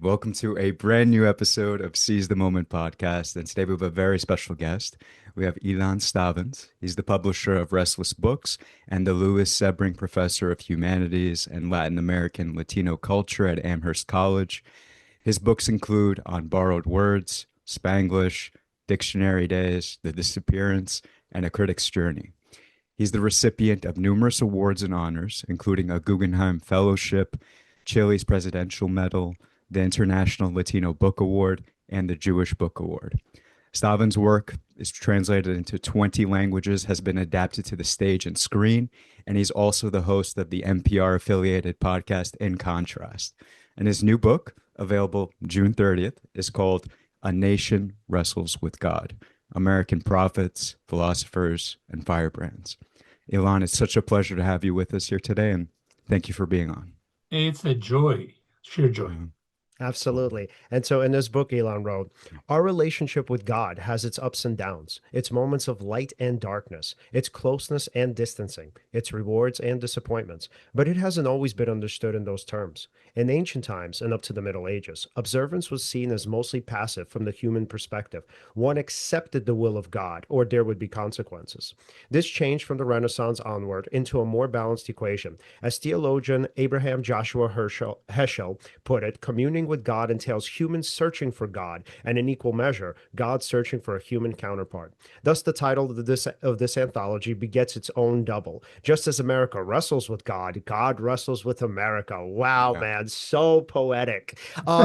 Welcome to a brand new episode of Seize the Moment podcast. And today we have a very special guest. We have Ilan Stavans. He's the publisher of Restless Books and the Lewis Sebring Professor of Humanities and Latin American Latino Culture at Amherst College. His books include On Borrowed Words, Spanglish, Dictionary Days, The Disappearance, and A Critic's Journey. He's the recipient of numerous awards and honors, including a Guggenheim Fellowship, Chile's Presidential Medal, the International Latino Book Award, and the Jewish Book Award. Stavans' work is translated into 20 languages, has been adapted to the stage and screen, and he's also the host of the NPR-affiliated podcast In Contrast. And his new book, available June 30th, is called A Nation Wrestles with God, American Prophets, Philosophers, and Firebrands. Ilan, it's such a pleasure to have you with us here today, and thank you for being on. It's a joy, sheer joy. Absolutely. And so in this book, Ilan wrote, our relationship with God has its ups and downs, its moments of light and darkness, its closeness and distancing, its rewards and disappointments, but it hasn't always been understood in those terms. In ancient times and up to the Middle Ages, observance was seen as mostly passive from the human perspective. One accepted the will of God, or there would be consequences. This changed from the Renaissance onward into a more balanced equation. As theologian Abraham Joshua Heschel put it, communing with God entails humans searching for God, and in equal measure, God searching for a human counterpart. Thus, the title of this anthology begets its own double. Just as America wrestles with God, God wrestles with America. Wow, man, so poetic.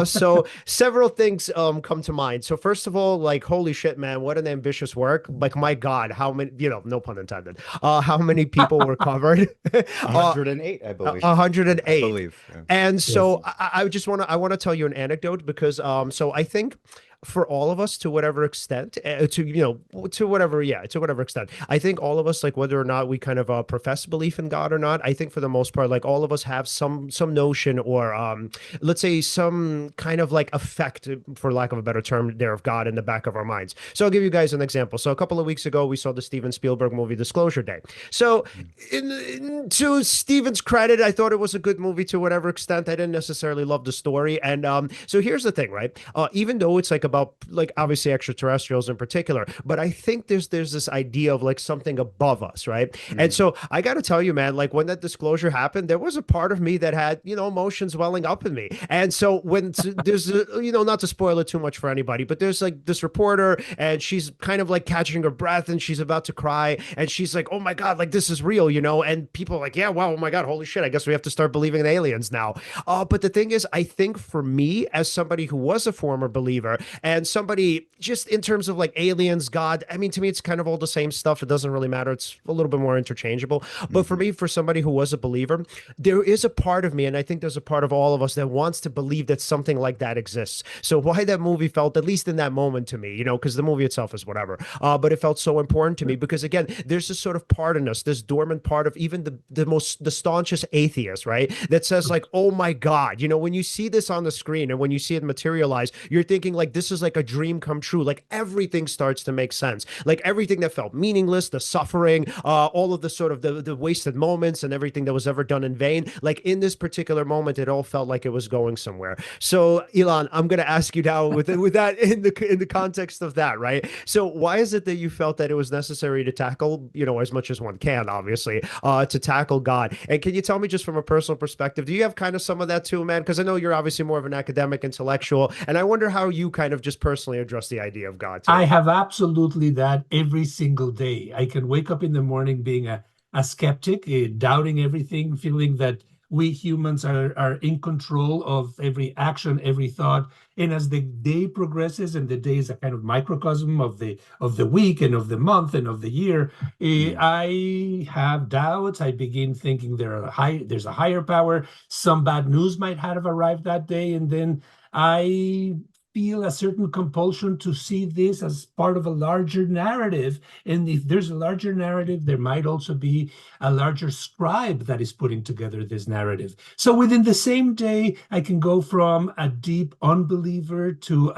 So several things come to mind. So first of all, like, holy shit, man, what an ambitious work. Like, my God, how many, no pun intended, how many people were covered? 108, I believe. 108. I believe. Yeah. And so I just want to tell you an anecdote because so I think for all of us, to whatever extent, to whatever extent, I think all of us, like, whether or not we kind of profess belief in God or not, I think for the most part, like, all of us have some notion or let's say some kind of like effect, for lack of a better term there, of God in the back of our minds. So I'll give you guys an example. So a couple of weeks ago, we saw the Steven Spielberg movie Disclosure Day. So to Steven's credit, I thought it was a good movie to whatever extent. I didn't necessarily love the story. And so here's the thing, right? Even though it's like about, like, obviously extraterrestrials in particular, but I think there's this idea of like something above us, right? And so I got to tell you, man, like, when that disclosure happened, there was a part of me that had, emotions welling up in me. And so when there's not to spoil it too much for anybody, but there's like this reporter, and she's kind of like catching her breath, and she's about to cry, and she's like, oh my God, like, this is real, and people are like, yeah, wow, oh my God, holy shit, I guess we have to start believing in aliens now. But the thing is, I think for me, as somebody who was a former believer, and somebody just in terms of like aliens, God, I mean, to me, it's kind of all the same stuff. It doesn't really matter. It's a little bit more interchangeable. But for me, for somebody who was a believer, there is a part of me, and I think there's a part of all of us, that wants to believe that something like that exists. So why that movie felt, at least in that moment to me, because the movie itself is whatever, but it felt so important to me because, again, there's this sort of part in us, this dormant part of even the staunchest atheist, right? That says like, oh my God, when you see this on the screen and when you see it materialize, you're thinking like, this is like a dream come true. Like, everything starts to make sense. Like, everything that felt meaningless, the suffering, all of the sort of the wasted moments and everything that was ever done in vain. Like, in this particular moment, it all felt like it was going somewhere. So Ilan, I'm going to ask you now with that in the context of that, right? So why is it that you felt that it was necessary to tackle, as much as one can, obviously, to tackle God? And can you tell me, just from a personal perspective, do you have kind of some of that too, man? Because I know you're obviously more of an academic intellectual, and I wonder how you kind of just personally address the idea of God too. I have absolutely that every single day. I can wake up in the morning being a skeptic, doubting everything, feeling that we humans are in control of every action, every thought. And as the day progresses, and the day is a kind of microcosm of the week and of the month and of the year, I have doubts. I begin thinking there's a higher power. Some bad news might have arrived that day, and then I feel a certain compulsion to see this as part of a larger narrative. And if there's a larger narrative, there might also be a larger scribe that is putting together this narrative. So within the same day, I can go from a deep unbeliever to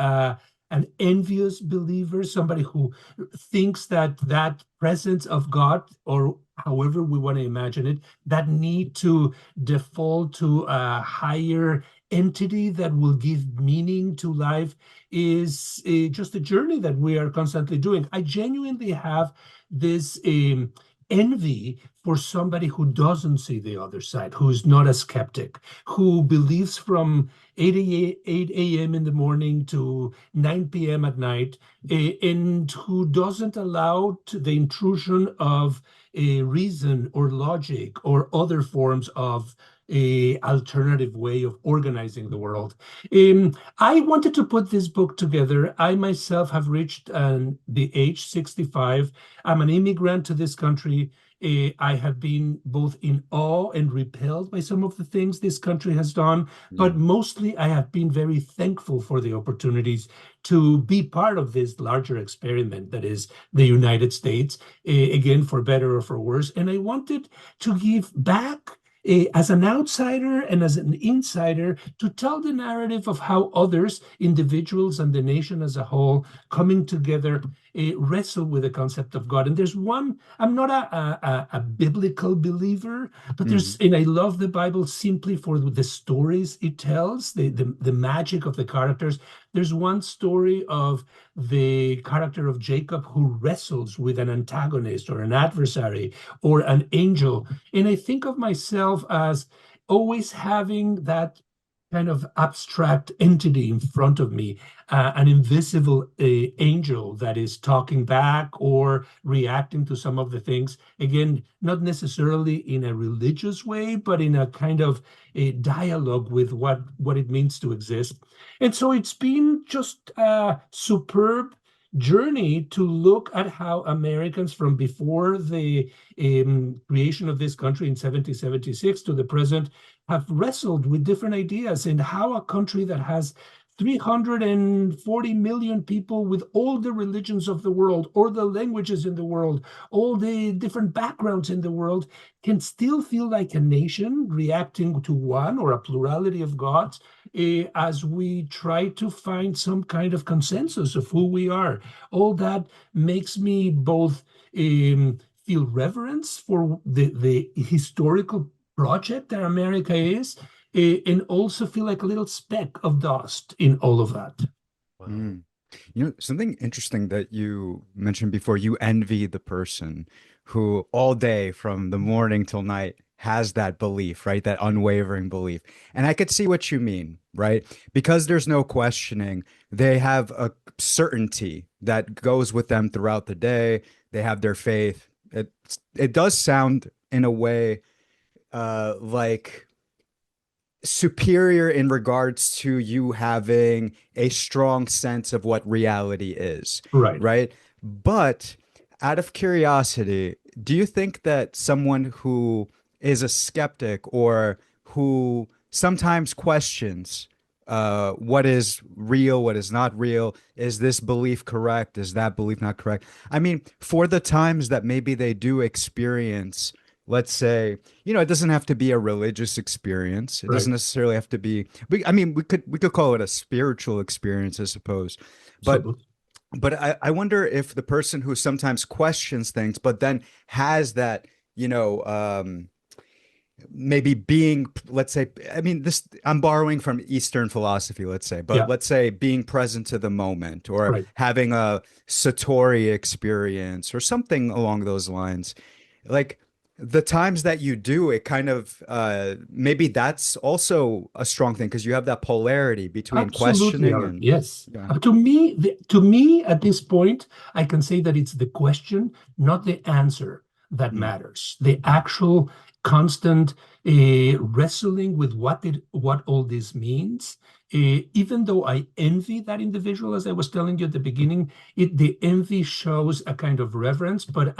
an envious believer, somebody who thinks that presence of God, or however we want to imagine it, that need to default to a higher entity that will give meaning to life is just a journey that we are constantly doing. I genuinely have this envy for somebody who doesn't see the other side, who's not a skeptic, who believes from 8 a.m. in the morning to 9 p.m. at night, and who doesn't allow the intrusion of a reason or logic or other forms of a alternative way of organizing the world. I wanted to put this book together. I myself have reached the age 65. I'm an immigrant to this country. I have been both in awe and repelled by some of the things this country has done, but mostly I have been very thankful for the opportunities to be part of this larger experiment that is the United States, again, for better or for worse. And I wanted to give back as an outsider and as an insider to tell the narrative of how others, individuals and the nation as a whole, coming together, wrestle with the concept of God. And there's one, I'm not a biblical believer, but there's, and I love the Bible simply for the stories it tells, the magic of the characters. There's one story of the character of Jacob who wrestles with an antagonist or an adversary or an angel. And I think of myself as always having that kind of abstract entity in front of me, an invisible angel that is talking back or reacting to some of the things. Again, not necessarily in a religious way, but in a kind of a dialogue with what it means to exist. And so it's been just a superb journey to look at how Americans from before the creation of this country in 1776 to the present have wrestled with different ideas, and how a country that has 340 million people with all the religions of the world, or the languages in the world, all the different backgrounds in the world, can still feel like a nation reacting to one or a plurality of gods, as we try to find some kind of consensus of who we are. All that makes me both feel reverence for the historical project that America is, and also feel like a little speck of dust in all of that. Wow. You know, something interesting that you mentioned before, you envy the person who all day from the morning till night has that belief, right? That unwavering belief. And I could see what you mean, right? Because there's no questioning, they have a certainty that goes with them throughout the day. They have their faith. It does sound in a way like superior in regards to you having a strong sense of what reality is, Right. right? But out of curiosity, do you think that someone who is a skeptic or who sometimes questions what is real, what is not real, is this belief correct, is that belief not correct? I mean, for the times that maybe they do experience, let's say, you know, it doesn't have to be a religious experience. It Right. doesn't necessarily have to be, I mean, we could call it a spiritual experience, I suppose. But So, I wonder if the person who sometimes questions things, but then has that, you know, maybe being, let's say, I mean, this, I'm borrowing from Eastern philosophy, let's say, but yeah, let's say being present to the moment or right. having a Satori experience or something along those lines. Like the times that you do it, kind of, maybe that's also a strong thing because you have that polarity between Absolutely, questioning Aaron. and, Yes. yeah. To me, at this point, I can say that it's the question, not the answer, that Mm, matters. The actual constant wrestling with what all this means. Even though I envy that individual, as I was telling you at the beginning, the envy shows a kind of reverence, but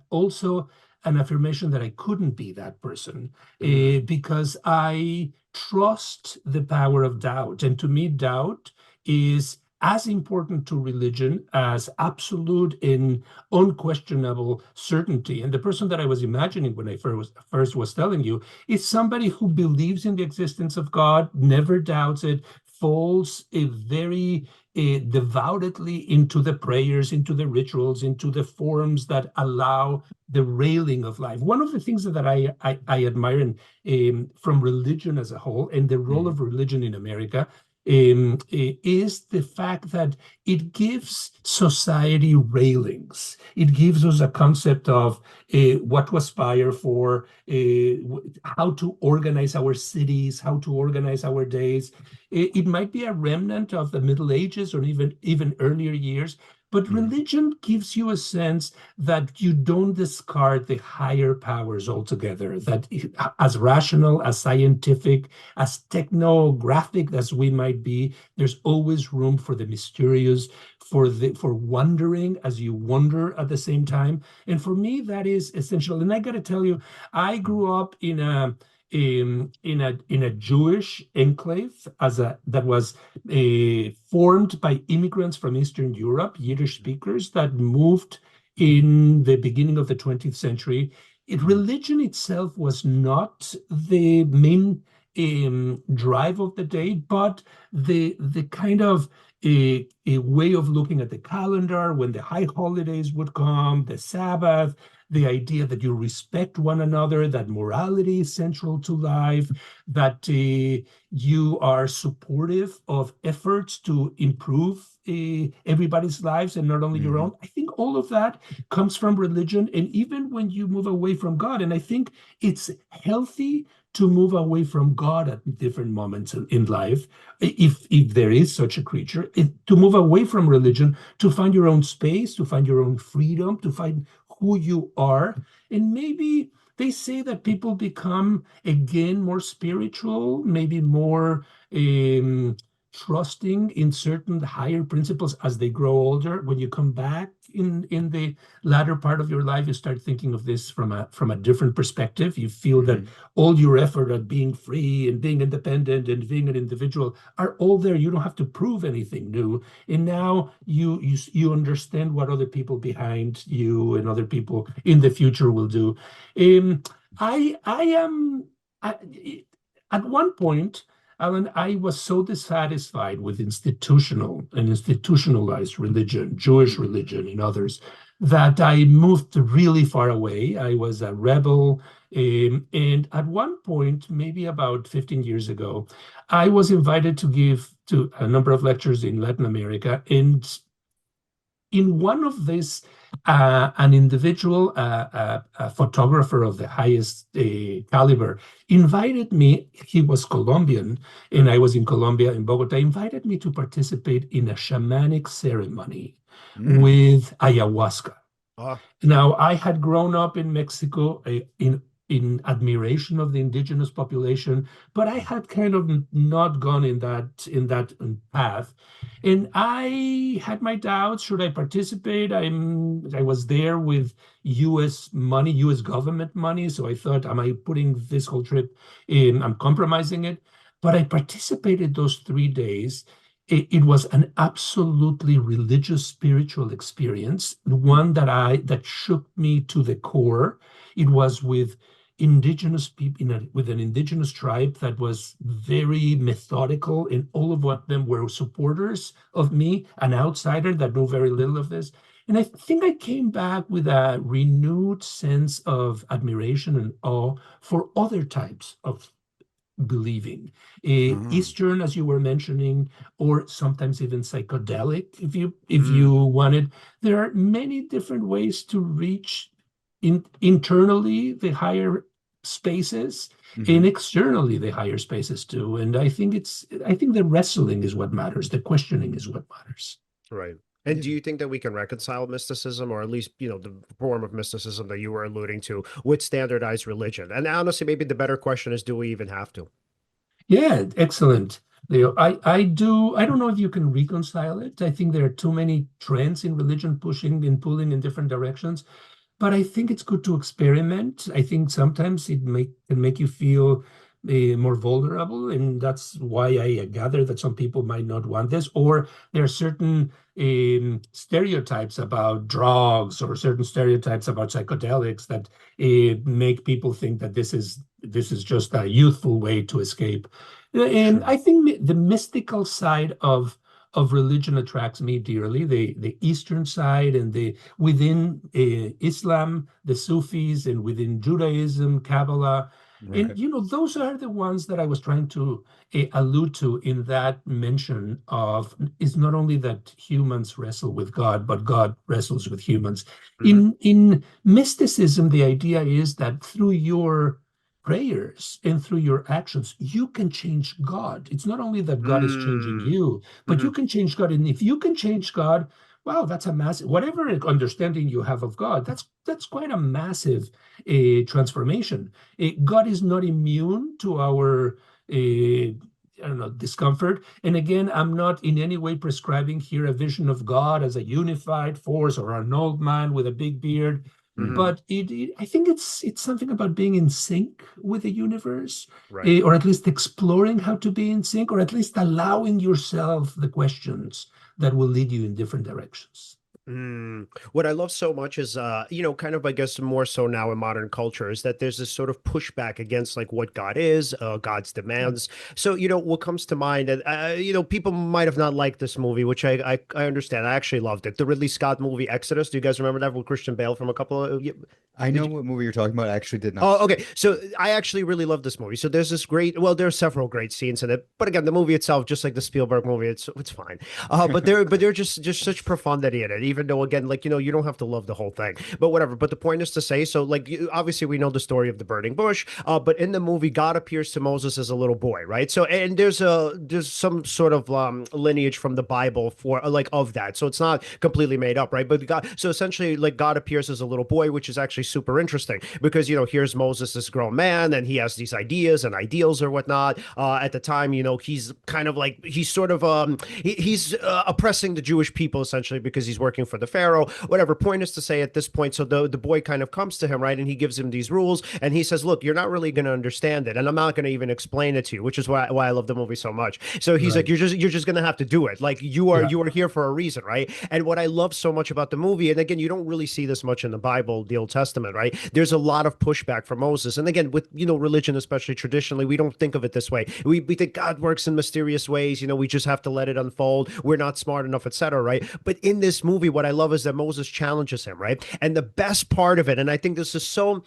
also an affirmation that I couldn't be that person, because I trust the power of doubt. And to me, doubt is as important to religion as absolute and unquestionable certainty. And the person that I was imagining when I first was telling you is somebody who believes in the existence of God, never doubts it, folds a very devoutly into the prayers, into the rituals, into the forms that allow the railing of life. One of the things that I admire from religion as a whole and the role of religion in America is the fact that it gives society railings. It gives us a concept of what to aspire for, how to organize our cities, how to organize our days. It might be a remnant of the Middle Ages or even earlier years, but religion gives you a sense that you don't discard the higher powers altogether, that as rational, as scientific, as technographic as we might be, there's always room for the mysterious, for wondering as you wonder at the same time. And for me, that is essential. And I got to tell you, I grew up in a Jewish enclave that was formed by immigrants from Eastern Europe, Yiddish speakers that moved in the beginning of the 20th century. Religion itself was not the main drive of the day, but the kind of a way of looking at the calendar when the high holidays would come, the Sabbath, the idea that you respect one another, that morality is central to life, that you are supportive of efforts to improve everybody's lives and not only your own. I think all of that comes from religion. And even when you move away from God, and I think it's healthy to move away from God at different moments in life, if there is such a creature, to move away from religion, to find your own space, to find your own freedom, to find who you are. And maybe they say that people become, again, more spiritual, maybe more trusting in certain higher principles as they grow older. When you come back in the latter part of your life, you start thinking of this from a different perspective. You feel that all your effort at being free and being independent and being an individual are all there. You don't have to prove anything new. And now you understand what other people behind you and other people in the future will do. I am at one point, Alan, I was so dissatisfied with institutionalized religion, Jewish religion and others, that I moved really far away. I was a rebel. And at one point, maybe about 15 years ago, I was invited to give to a number of lectures in Latin America. And in one of these, an individual, a photographer of the highest caliber, invited me. He was Colombian, and I was in Colombia, in Bogota, invited me to participate in a shamanic ceremony with ayahuasca. Now, I had grown up in Mexico in admiration of the indigenous population, but I had kind of not gone in that path. And I had my doubts. Should I participate? I was there with U.S. money, U.S. government money. So I thought, am I putting this whole trip in? I'm compromising it. But I participated those 3 days. It was an absolutely religious, spiritual experience, one that shook me to the core. It was with indigenous people, with an indigenous tribe that was very methodical, and all of them were supporters of me, an outsider that knew very little of this. And I think I came back with a renewed sense of admiration and awe for other types of believing, Eastern, as you were mentioning, or sometimes even psychedelic, if you wanted. There are many different ways to reach internally the higher spaces and externally the higher spaces too. And I think the wrestling is what matters. The questioning is what matters. Right. And do you think that we can reconcile mysticism, or at least, the form of mysticism that you were alluding to, with standardized religion? And honestly, maybe the better question is, do we even have to? Yeah, excellent. Leo, I don't know if you can reconcile it. I think there are too many trends in religion pushing and pulling in different directions. But I think it's good to experiment. I think sometimes it can make you feel more vulnerable, and that's why I gather that some people might not want this. Or there are certain stereotypes about drugs, or certain stereotypes about psychedelics that make people think that this is just a youthful way to escape. And I think the mystical side of of religion attracts me dearly, the Eastern side and the within Islam, the Sufis, and within Judaism, Kabbalah. Right. And, those are the ones that I was trying to allude to in that mention of is not only that humans wrestle with God, but God wrestles with humans. In mysticism, the idea is that through your prayers and through your actions, you can change God. It's not only that God is changing you, but you can change God. And if you can change God, wow, that's a massive, whatever understanding you have of God, that's quite a massive transformation. God is not immune to our I don't know, discomfort. And again, I'm not in any way prescribing here a vision of God as a unified force or an old man with a big beard. But I think it's something about being in sync with the universe, Right. or at least exploring how to be in sync, or at least allowing yourself the questions that will lead you in different directions. What I love so much is, kind of, I guess, more so now in modern culture is that there's this sort of pushback against like what God is, God's demands. So, what comes to mind, and, people might have not liked this movie, which I understand. I actually loved it. The Ridley Scott movie, Exodus. Do you guys remember that with Christian Bale from a couple of, I know what movie you're talking about. I actually did not. Oh, okay. So I actually really love this movie. So there's this there are several great scenes in it. But again, the movie itself, just like the Spielberg movie, it's fine. But they're just such profundity in it. Even though, again, like, you don't have to love the whole thing, but whatever. But the point is to say, so like, obviously we know the story of the burning bush, but in the movie, God appears to Moses as a little boy, right? So, and there's some sort of lineage from the Bible for like of that. So it's not completely made up, right? But so essentially, like, God appears as a little boy, which is actually super interesting because, here's Moses, this grown man, and he has these ideas and ideals or whatnot. At the time, he's kind of like, he's sort of, he's oppressing the Jewish people essentially because he's working for the Pharaoh, whatever. Point is to say at this point, so the boy kind of comes to him, right? And he gives him these rules and he says, look, you're not really going to understand it. And I'm not going to even explain it to you, which is why I love the movie so much. So he's like, you're just going to have to do it. Like you are here for a reason, right? And what I love so much about the movie, and again, you don't really see this much in the Bible, the Old Testament, right? There's a lot of pushback from Moses. And again, with, religion, especially traditionally, we don't think of it this way. We think God works in mysterious ways. We just have to let it unfold. We're not smart enough, etc. Right? But in this movie, what I love is that Moses challenges him, right? And the best part of it, and I think this is so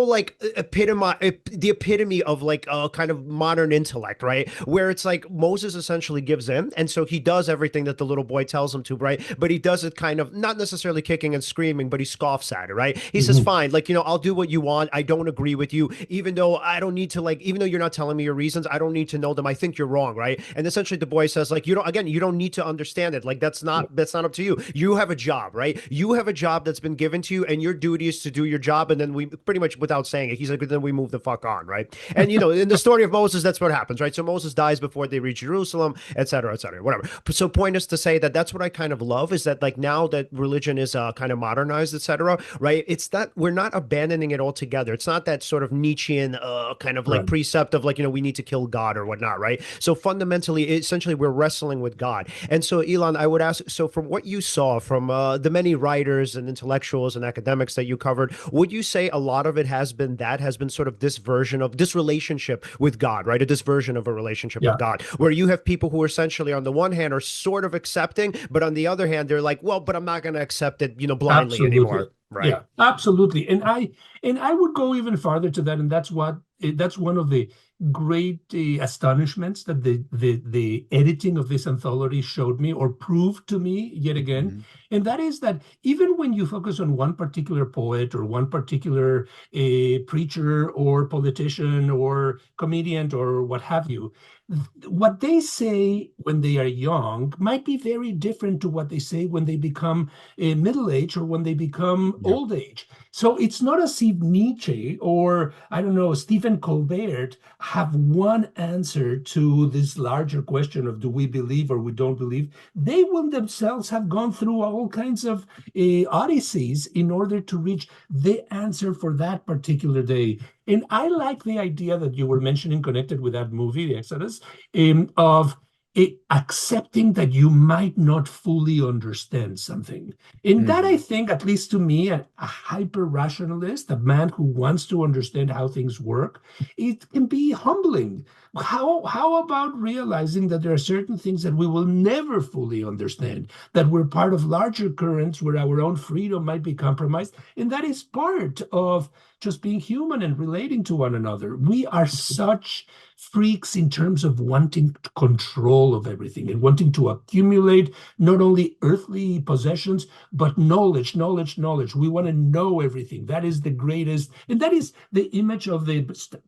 like the epitome of like a kind of modern intellect, right? Where it's like Moses essentially gives in, and so he does everything that the little boy tells him to, right? But he does it kind of not necessarily kicking and screaming, but he scoffs at it, right? He says, fine, like, I'll do what you want. I don't agree with you, even though I don't need to, like, even though you're not telling me your reasons, I don't need to know them. I think you're wrong, right? And essentially the boy says, like, you don't need to understand it. Like, that's not up to you. You have a job, right? You have a job that's been given to you, and your duty is to do your job. And then we pretty much, without saying it, he's like, then we move the fuck on, right? And in the story of Moses, that's what happens, right? So Moses dies before they reach Jerusalem, et cetera, whatever. So point is to say that that's what I kind of love, is that like now that religion is kind of modernized, et cetera, right? It's that we're not abandoning it altogether. It's not that sort of Nietzschean kind of like precept of like, we need to kill God or whatnot, right? So fundamentally, essentially, we're wrestling with God. And so, Ilan, I would ask, so from what you saw from the many writers and intellectuals and academics that you covered, would you say a lot of it has been sort of this version of this relationship with God, right? Or this version of a relationship with God, where you have people who are essentially on the one hand are sort of accepting, but on the other hand, they're like, well, but I'm not going to accept it, blindly anymore. Right. Yeah, absolutely. And I would go even farther to that, and that's one of the great astonishments that the editing of this anthology showed me or proved to me yet again. And that is that even when you focus on one particular poet or one particular preacher or politician or comedian or what have you, what they say when they are young might be very different to what they say when they become middle age or when they become old age. So it's not as if Nietzsche or, I don't know, Stephen Colbert have one answer to this larger question of do we believe or we don't believe. They will themselves have gone through all kinds of odysseys in order to reach the answer for that particular day. And I like the idea that you were mentioning connected with that movie, The Exodus, of accepting that you might not fully understand something. And that, I think, at least to me, a hyper-rationalist, a man who wants to understand how things work, it can be humbling How about realizing that there are certain things that we will never fully understand, that we're part of larger currents where our own freedom might be compromised, and that is part of just being human and relating to one another. We are such freaks in terms of wanting control of everything and wanting to accumulate not only earthly possessions, but knowledge, knowledge, knowledge. We want to know everything. That is the greatest, and that is the image of the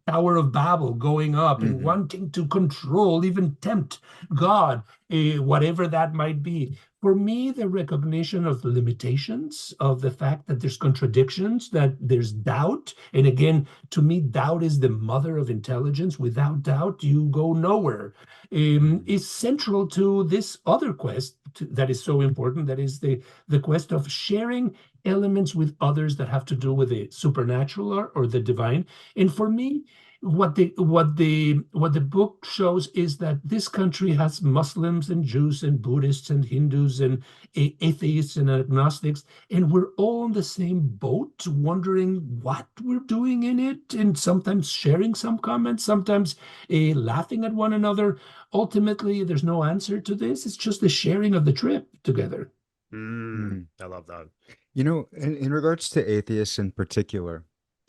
Tower of Babel going up and wanting to control, even tempt God, whatever that might be. For me, the recognition of the limitations, of the fact that there's contradictions, that there's doubt. And again, to me, doubt is the mother of intelligence. Without doubt, you go nowhere. Is central to this other quest that is so important, that is the quest of sharing elements with others that have to do with the supernatural or the divine. And for me, what the book shows is that this country has Muslims and Jews and Buddhists and Hindus and atheists and agnostics, and we're all on the same boat, wondering what we're doing in it, and sometimes sharing some comments, sometimes laughing at one another. Ultimately, there's no answer to this. It's just the sharing of the trip together. I love that. In regards to atheists in particular,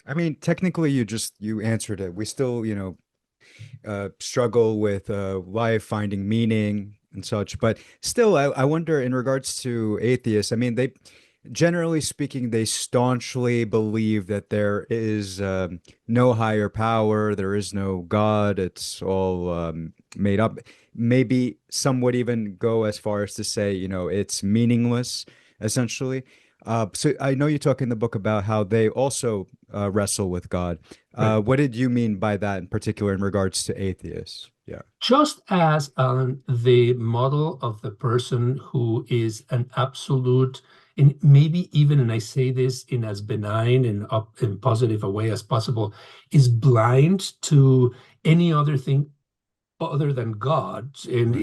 I mean, technically, you answered it. We still, struggle with life, finding meaning and such. But still, I wonder in regards to atheists, I mean, generally speaking, they staunchly believe that there is no higher power, there is no God, it's all made up. Maybe some would even go as far as to say, it's meaningless, essentially. So I know you talk in the book about how they also wrestle with God. Right. What did you mean by that in particular in regards to atheists? Yeah. Just as the model of the person who is an absolute, and maybe even, and I say this in as benign and positive a way as possible, is blind to any other thing other than God, and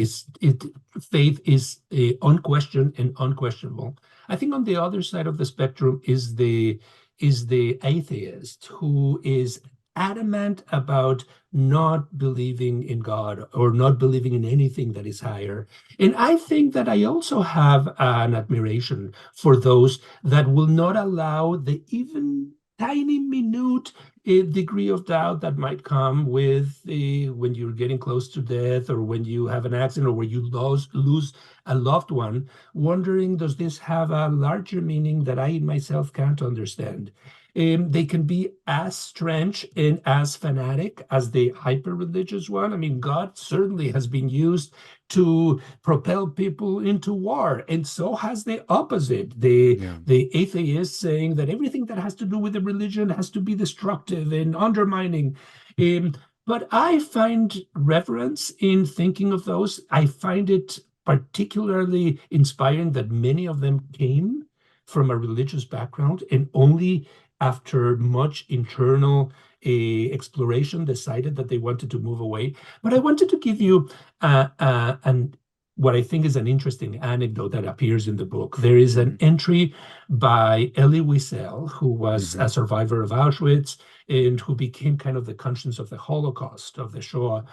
faith is unquestioned and unquestionable. I think on the other side of the spectrum is the atheist who is adamant about not believing in God or not believing in anything that is higher. And I think that I also have an admiration for those that will not allow the even tiny, minute degree of doubt that might come with when you're getting close to death, or when you have an accident, or when you lose a loved one, wondering, does this have a larger meaning that I myself can't understand? They can be as strange and as fanatic as the hyper-religious one. I mean, God certainly has been used to propel people into war, and so has the opposite. The atheist saying that everything that has to do with the religion has to be destructive and undermining. But I find reverence in thinking of those. I find it particularly inspiring that many of them came from a religious background, and only after much internal exploration decided that they wanted to move away. But I wanted to give you what I think is an interesting anecdote that appears in the book. There is an entry by Elie Wiesel, who was a survivor of Auschwitz and who became kind of the conscience of the Holocaust, of the Shoah,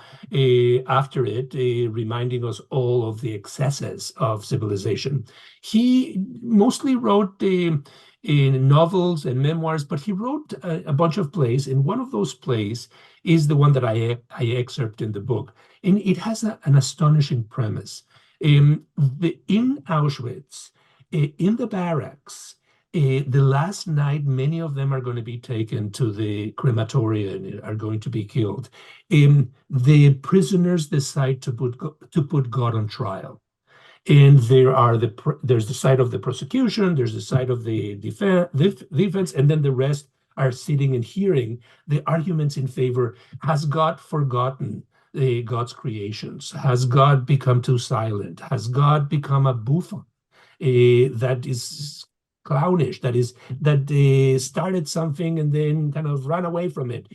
after it, reminding us all of the excesses of civilization. He mostly wrote in novels and memoirs, but he wrote a bunch of plays, and one of those plays is the one that I excerpt in the book, and it has an astonishing premise. In Auschwitz, in the barracks, the last night, many of them are going to be taken to the crematoria and are going to be killed. The prisoners decide to put God on trial. And there's the side of the prosecution, there's the side of the defense, and then the rest are sitting and hearing the arguments in favor. Has God forgotten God's creations? Has God become too silent? Has God become a buffoon that is clownish, that started something and then kind of ran away from it?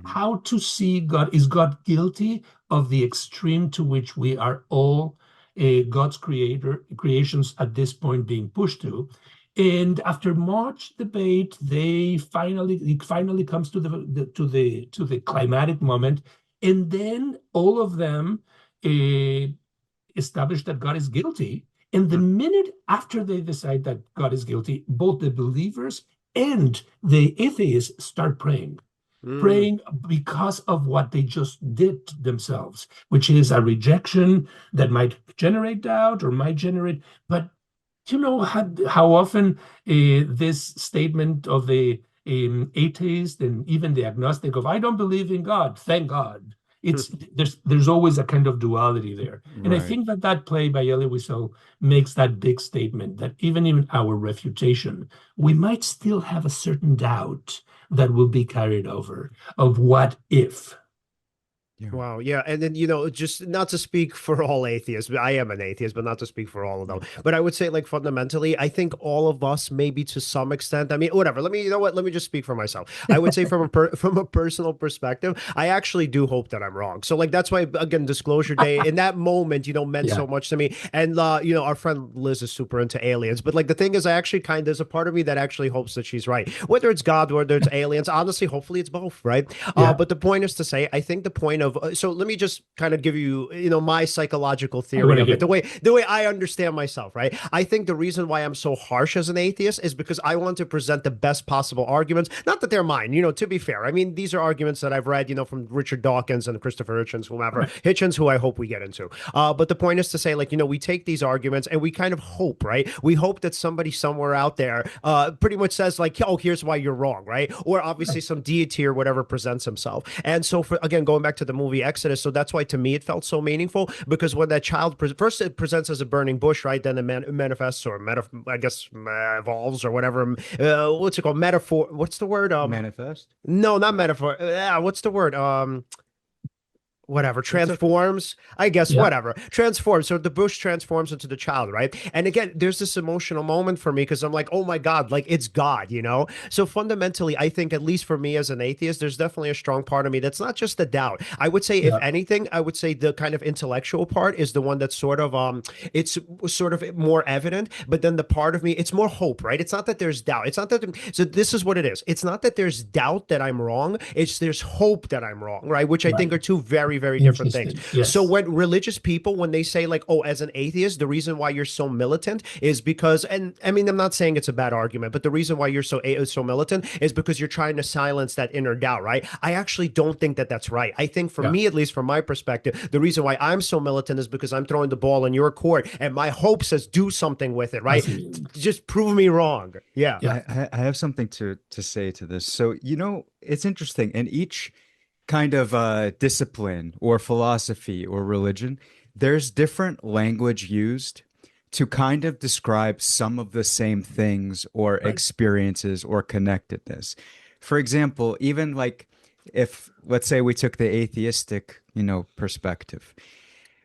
How to see God? Is God guilty of the extreme to which we are all God's creations at this point being pushed to? And after much debate, it finally comes to the climatic moment, And then all of them establish that God is guilty. And the minute after they decide that God is guilty, both the believers and the atheists start praying. Praying because of what they just did themselves, which is a rejection that might generate doubt or might generate. But you know how often this statement of the atheist and even the agnostic of "I don't believe in God," thank God. It's there's always a kind of duality there, and I Right. think that play by Elie Wiesel makes that big statement that even in our refutation, we might still have a certain doubt that will be carried over of what if. Yeah. Wow. Yeah. And then, just not to speak for all atheists, but I am an atheist, but not to speak for all of them. But I would say, like, fundamentally, I think all of us, maybe to some extent, I mean, whatever. Let me just speak for myself. I would say from from a personal perspective, I actually do hope that I'm wrong. So, like, that's why, again, disclosure day in that moment, meant so much to me. And, our friend Liz is super into aliens. But, like, the thing is, there's a part of me that actually hopes that she's right. Whether it's God, whether it's aliens, honestly, hopefully it's both, right? But the point is to say, I think the point of so let me just kind of give you, my psychological theory of it, the way I understand myself, right? I think the reason why I'm so harsh as an atheist is because I want to present the best possible arguments. Not that they're mine, to be fair. I mean, these are arguments that I've read, from Richard Dawkins and Christopher Hitchens, whomever, Hitchens, who I hope we get into. But the point is to say, like, we take these arguments and we kind of hope, right? We hope that somebody somewhere out there pretty much says, like, oh, here's why you're wrong, right? Or obviously some deity or whatever presents himself. And so, again, going back to the movie Exodus, so that's why to me it felt so meaningful, because when that child first it presents as a burning bush, right? Then it manifests or evolves or whatever. What's it called? Metaphor. What's the word? Manifest? No, not metaphor. What's the word? Whatever, transforms, I guess, whatever, transforms. So the bush transforms into the child, right? And again, there's this emotional moment for me because I'm like, oh my God, like it's God, So fundamentally, I think, at least for me as an atheist, there's definitely a strong part of me that's not just the doubt. I would say, if anything, I would say the kind of intellectual part is the one that's sort of, it's sort of more evident, but then the part of me, it's more hope, right? It's not that there's doubt. It's not that, so this is what it is. It's not that there's doubt that I'm wrong. It's there's hope that I'm wrong, right? Which I think are two very, very different things. Yes. So when religious people, when they say, like, oh, as an atheist, the reason why you're so militant is because, and I mean, I'm not saying it's a bad argument, but the reason why you're so militant is because you're trying to silence that inner doubt, right? I actually don't think that that's right. I think for me, at least from my perspective, the reason why I'm so militant is because I'm throwing the ball in your court and my hope says do something with it, right? Just prove me wrong. Yeah. I have something to say to this. So, it's interesting. In each kind of discipline or philosophy or religion, there's different language used to kind of describe some of the same things or experiences or connectedness. For example, even like if, let's say, we took the atheistic, perspective,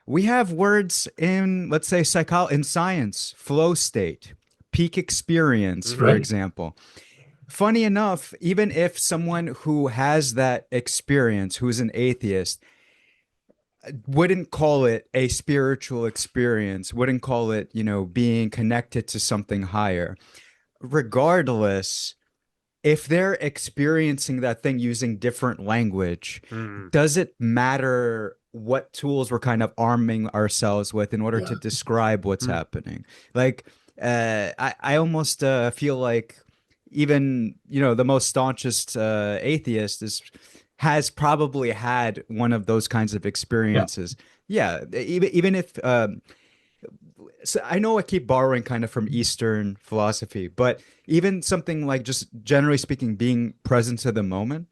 we have words in, let's say, in science, flow state, peak experience, for example. Funny enough, even if someone who has that experience, who's an atheist, wouldn't call it a spiritual experience, wouldn't call it, being connected to something higher, regardless, if they're experiencing that thing using different language, does it matter what tools we're kind of arming ourselves with in order to describe what's happening? Like, I almost feel like even, the most staunchest atheist has probably had one of those kinds of experiences. Even if so I know I keep borrowing kind of from Eastern philosophy, but even something like, just generally speaking, being present to the moment.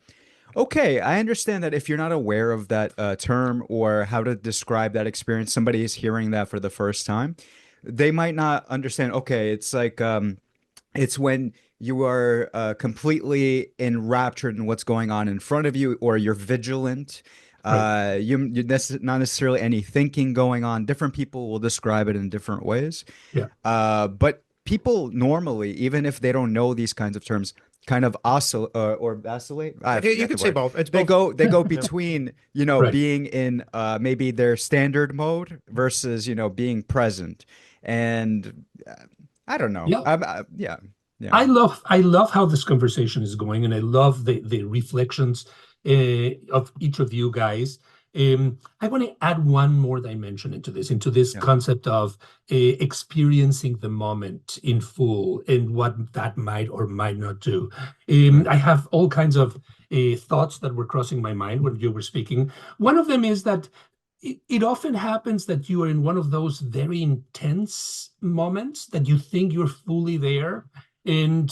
Okay, I understand that if you're not aware of that term or how to describe that experience, somebody is hearing that for the first time, they might not understand. Okay, it's like it's when you are completely enraptured in what's going on in front of you, or you're vigilant. Not necessarily any thinking going on. Different people will describe it in different ways. But people normally, even if they don't know these kinds of terms, kind of oscillate or vacillate. You could say both. They go between, being in maybe their standard mode versus, being present. And I don't know. Yeah. I love how this conversation is going, and I love the reflections of each of you guys. I want to add one more dimension into this Yeah. concept of experiencing the moment in full and what that might or might not do. Right. I have all kinds of thoughts that were crossing my mind when you were speaking. One of them is that it often happens that you are in one of those very intense moments that you think you're fully there. And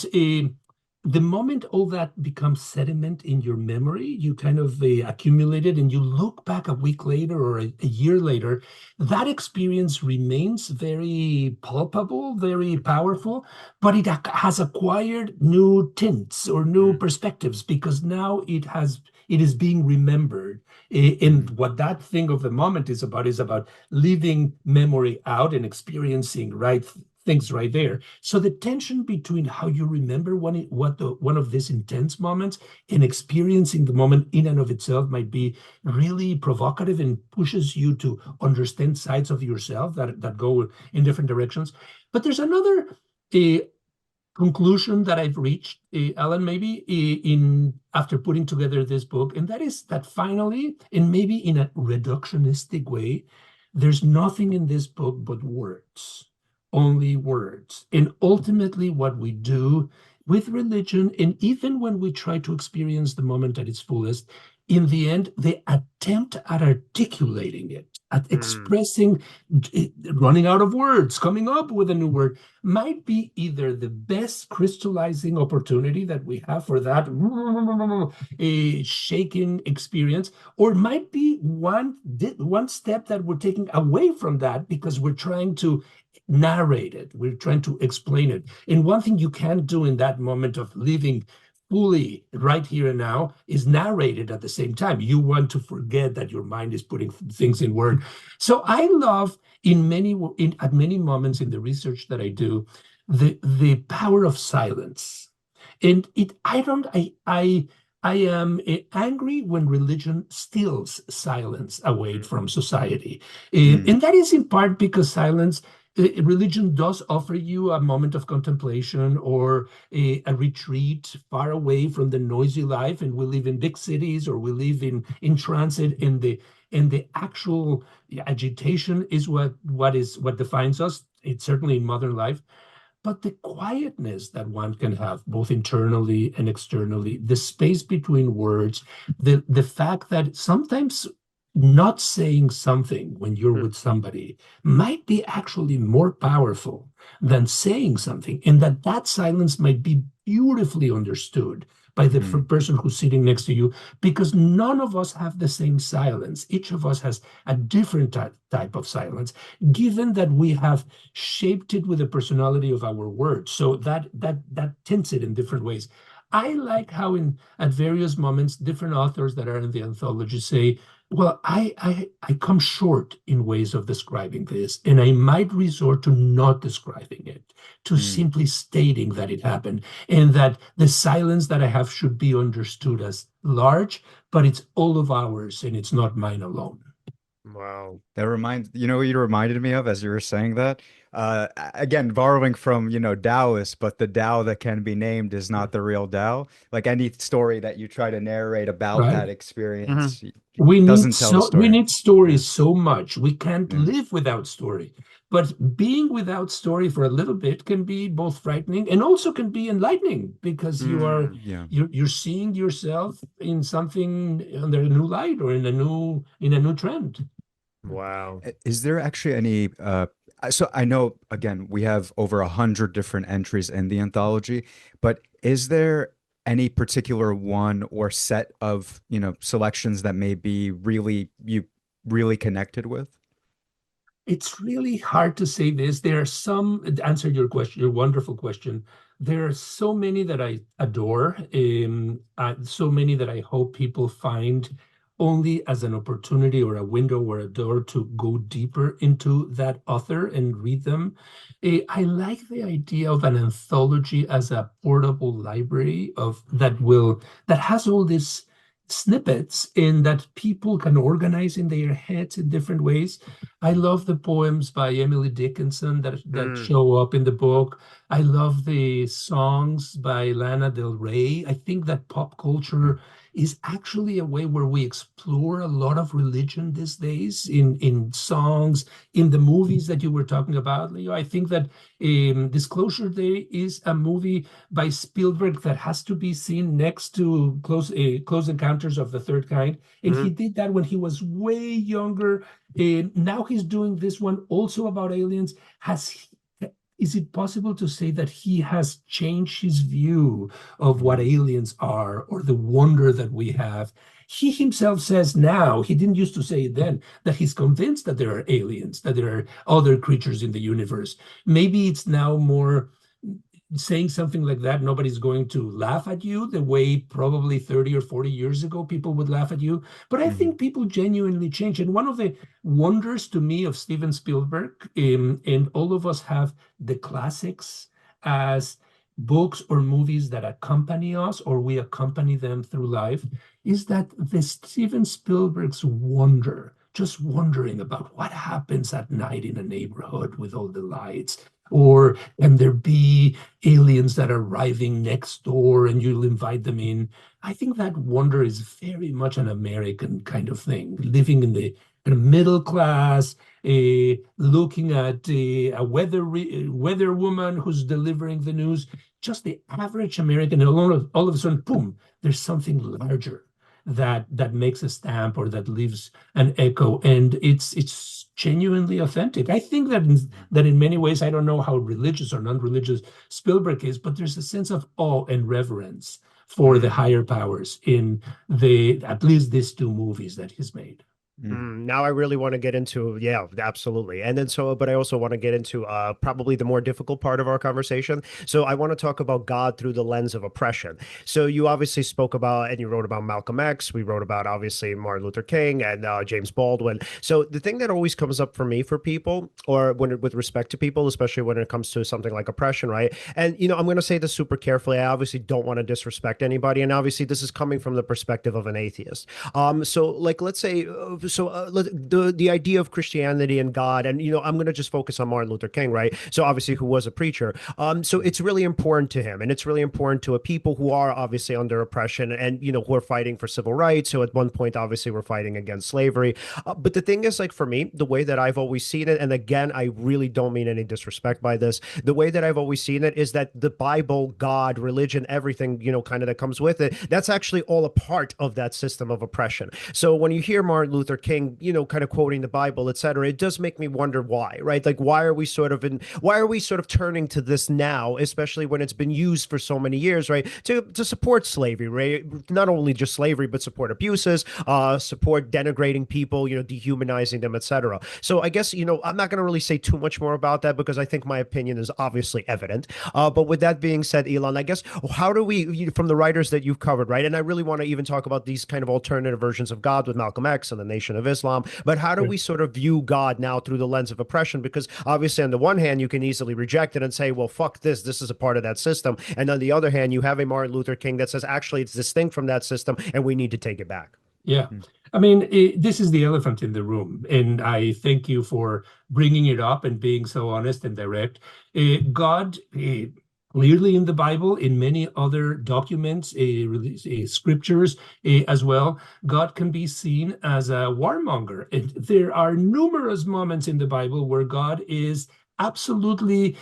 the moment all that becomes sediment in your memory, you kind of accumulate it and you look back a week later or a year later, that experience remains very palpable, very powerful, but it has acquired new tints or new perspectives because now it is being remembered. And what that thing of the moment is about leaving memory out and experiencing things right there. So the tension between how you remember one of these intense moments and experiencing the moment in and of itself might be really provocative and pushes you to understand sides of yourself that go in different directions. But there's another conclusion that I've reached, Alan, maybe in after putting together this book, and that is that finally, and maybe in a reductionistic way, there's nothing in this book but words, only words. And ultimately, what we do with religion, and even when we try to experience the moment at its fullest, in the end, the attempt at articulating it, at expressing, running out of words, coming up with a new word, might be either the best crystallizing opportunity that we have for that shaking experience, or might be one step that we're taking away from that because we're trying to narrate it, we're trying to explain it. And one thing you can't do in that moment of living fully right here and now is narrated at the same time. You want to forget that your mind is putting things in word. So I love at many moments in the research that I do, the power of silence. And I am angry when religion steals silence away from society. And that is in part because religion does offer you a moment of contemplation or a retreat far away from the noisy life. And we live in big cities or we live in transit, and the actual agitation is what defines us. It's certainly in modern life. But the quietness that one can have, both internally and externally, the space between words, the fact that sometimes not saying something when you're with somebody might be actually more powerful than saying something, and that silence might be beautifully understood by the person who's sitting next to you, because none of us have the same silence. Each of us has a different type of silence, given that we have shaped it with the personality of our words. So that tints it in different ways. I like how at various moments, different authors that are in the anthology say, well, I come short in ways of describing this, and I might resort to not describing it, to simply stating that it happened, and that the silence that I have should be understood as large, but it's all of ours, and it's not mine alone. Wow. You know what you reminded me of as you were saying that? Again, borrowing from, Taoists, but the Tao that can be named is not the real Tao. Like any story that you try to narrate about that Right? experience We need doesn't tell the story. Yeah, stories so much. We can't yeah. live without story. But being without story for a little bit can be both frightening and also can be enlightening, because Yeah. you're seeing yourself in something under a new light or in a new trend. Wow. Is there actually any so I know again we have over 100 different entries in the anthology, but is there any particular one or set of, selections that maybe you really connected with? It's really hard to say this. There are some, to answer your question, your wonderful question. There are so many that I adore, so many that I hope people find only as an opportunity or a window or a door to go deeper into that author and read them. I like the idea of an anthology as a portable library that has all these snippets in that people can organize in their heads in different ways. I love the poems by Emily Dickinson that Mm, show up in the book. I love the songs by Lana Del Rey. I think that pop culture is actually a way where we explore a lot of religion these days in songs, in the movies that you were talking about, Leo. I think that Disclosure Day is a movie by Spielberg that has to be seen next to Close Encounters of the Third Kind. And he mhm. did that when he was way younger. Now he's doing this one also about aliens. Is it possible to say that he has changed his view of what Mm. aliens are or the wonder that we have? He himself says now, he didn't used to say it then, that he's convinced that there are aliens, that there are other creatures in the universe. Maybe it's now more saying something like that, nobody's going to laugh at you the way probably 30 or 40 years ago people would laugh at you. But I Mhm. think people genuinely change. And one of the wonders to me of Steven Spielberg, and all of us have the classics as books or movies that accompany us or we accompany them through life, is that the Steven Spielberg's wonder, just wondering about what happens at night in a neighborhood with all the lights, or can there be aliens that are arriving next door and you'll invite them in. I think that wonder is very much an American kind of thing, living in the middle class, looking at a weather woman who's delivering the news, just the average American, and all of a sudden, boom, there's something larger that makes a stamp or that leaves an echo, and it's genuinely authentic. I think that in many ways, I don't know how religious or non-religious Spielberg is, but there's a sense of awe and reverence for the Mm. higher powers in the at least these two movies that he's made. Mhm. Now I really want to get into, yeah, absolutely. And then so, but I also want to get into probably the more difficult part of our conversation. So I want to talk about God through the lens of oppression. So you obviously spoke about, and you wrote about Malcolm X. We wrote about obviously Martin Luther King and James Baldwin. So the thing that always comes up for me for people, or with respect to people, especially when it comes to something like oppression, right? And I'm going to say this super carefully. I obviously don't want to disrespect anybody, and obviously this is coming from the perspective of an atheist. So like let's say the idea of Christianity and God, and I'm going to just focus on Martin Luther King, right? So obviously who was a preacher. So it's really important to him, and it's really important to a people who are obviously under oppression, and who are fighting for civil rights. So at one point, obviously, we're fighting against slavery. But the thing is, like for me, the way that I've always seen it, and again, I really don't mean any disrespect by this. The way that I've always seen it is that the Bible, God, religion, everything, kind of that comes with it, that's actually all a part of that system of oppression. So when you hear Martin Luther King, kind of quoting the Bible, etc., it does make me wonder why, right? Like why are we sort of turning to this now, especially when it's been used for so many years, right? To support slavery, right? Not only just slavery, but support abuses, support denigrating people, dehumanizing them, etc. So I guess, I'm not going to really say too much more about that because I think my opinion is obviously evident. But with that being said, Ilan, I guess how do we, from the writers that you've covered, right? And I really want to even talk about these kind of alternative versions of God with Malcolm X and the Nation of Islam. But how do we sort of view God now through the lens of oppression? Because obviously, on the one hand, you can easily reject it and say, well, fuck this. This is a part of that system. And on the other hand, you have a Martin Luther King that says, actually, it's distinct from that system and we need to take it back. Yeah. Mhm. I mean, this is the elephant in the room, and I thank you for bringing it up and being so honest and direct. God, clearly in the Bible, in many other documents, scriptures as well, God can be seen as a warmonger. And there are numerous moments in the Bible where God is absolutely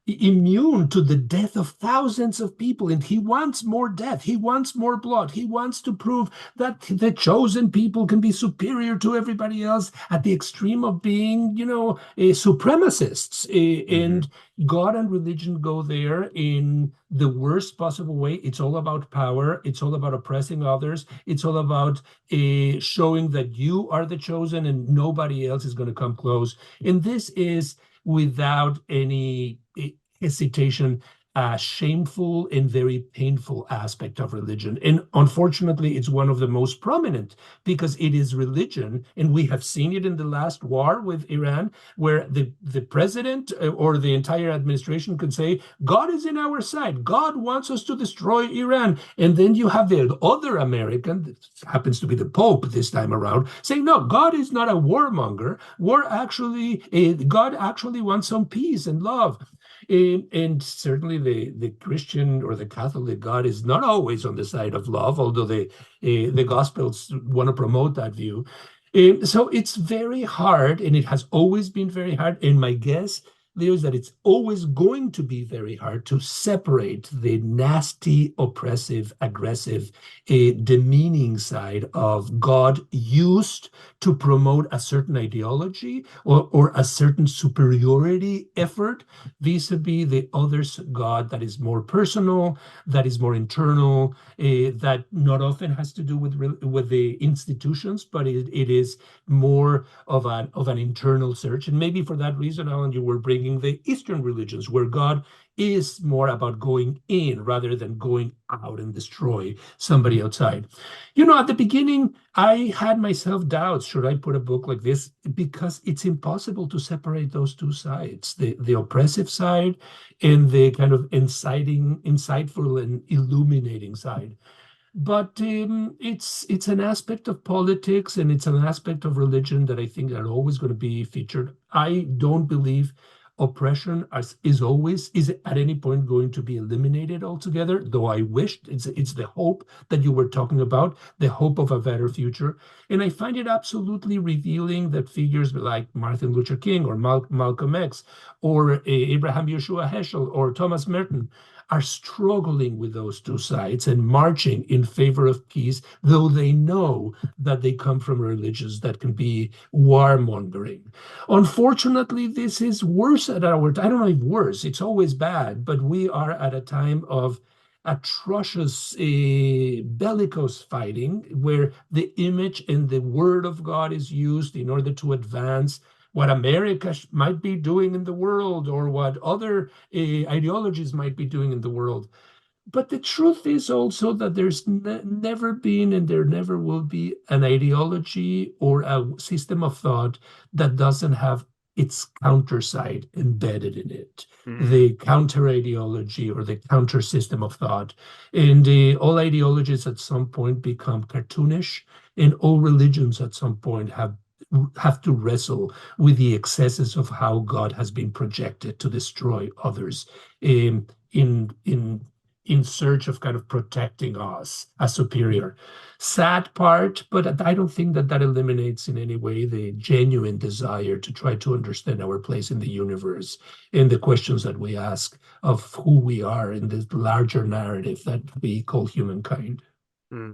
immune to the death of thousands of people, and he wants more death, he wants more blood, he wants to prove that the chosen people can be superior to everybody else at the extreme of being supremacists. Mhm. And God and religion go there in the worst possible way. It's all about power, it's all about oppressing others, it's all about showing that you are the chosen and nobody else is going to come close. And this is without any hesitation a shameful and very painful aspect of religion. And unfortunately, it's one of the most prominent because it is religion. And we have seen it in the last war with Iran, where the president or the entire administration could say, God is in our side. God wants us to destroy Iran. And then you have the other American, that happens to be the Pope this time around, saying, no, God is not a warmonger. God actually wants some peace and love. And certainly the Christian or the Catholic God is not always on the side of love, although the Gospels want to promote that view. So it's very hard, and it has always been very hard. And my guess, Leo, is that it's always going to be very hard to separate the nasty, oppressive, aggressive, demeaning side of God used to promote a certain ideology or a certain superiority effort vis-a-vis the other's God that is more personal, that is more internal, that not often has to do with the institutions, but it is more of an internal search. And maybe for that reason, Alan, you were bringing the Eastern religions, where God is more about going in rather than going out and destroy somebody outside. At the beginning, I had myself doubts, should I put a book like this? Because it's impossible to separate those two sides, the oppressive side and the kind of insightful and illuminating side. But it's an aspect of politics and it's an aspect of religion that I think are always going to be featured. I don't believe oppression is at any point going to be eliminated altogether, though I wished it's the hope that you were talking about, the hope of a better future. And I find it absolutely revealing that figures like Martin Luther King or Malcolm X or Abraham Yeshua Heschel or Thomas Merton are struggling with those two sides and marching in favor of peace, though they know that they come from religions that can be warmongering. Unfortunately, this is worse at our time. I don't know if worse, it's always bad, but we are at a time of atrocious bellicose fighting where the image and the word of God is used in order to advance what America might be doing in the world or what other ideologies might be doing in the world. But the truth is also that there's never been and there never will be an ideology or a system of thought that doesn't have its counter side embedded in it, the counter ideology or the counter system of thought. And all ideologies at some point become cartoonish, and all religions at some point have to wrestle with the excesses of how God has been projected to destroy others in search of kind of protecting us as superior. Sad part, but I don't think that eliminates in any way the genuine desire to try to understand our place in the universe and the questions that we ask of who we are in this larger narrative that we call humankind.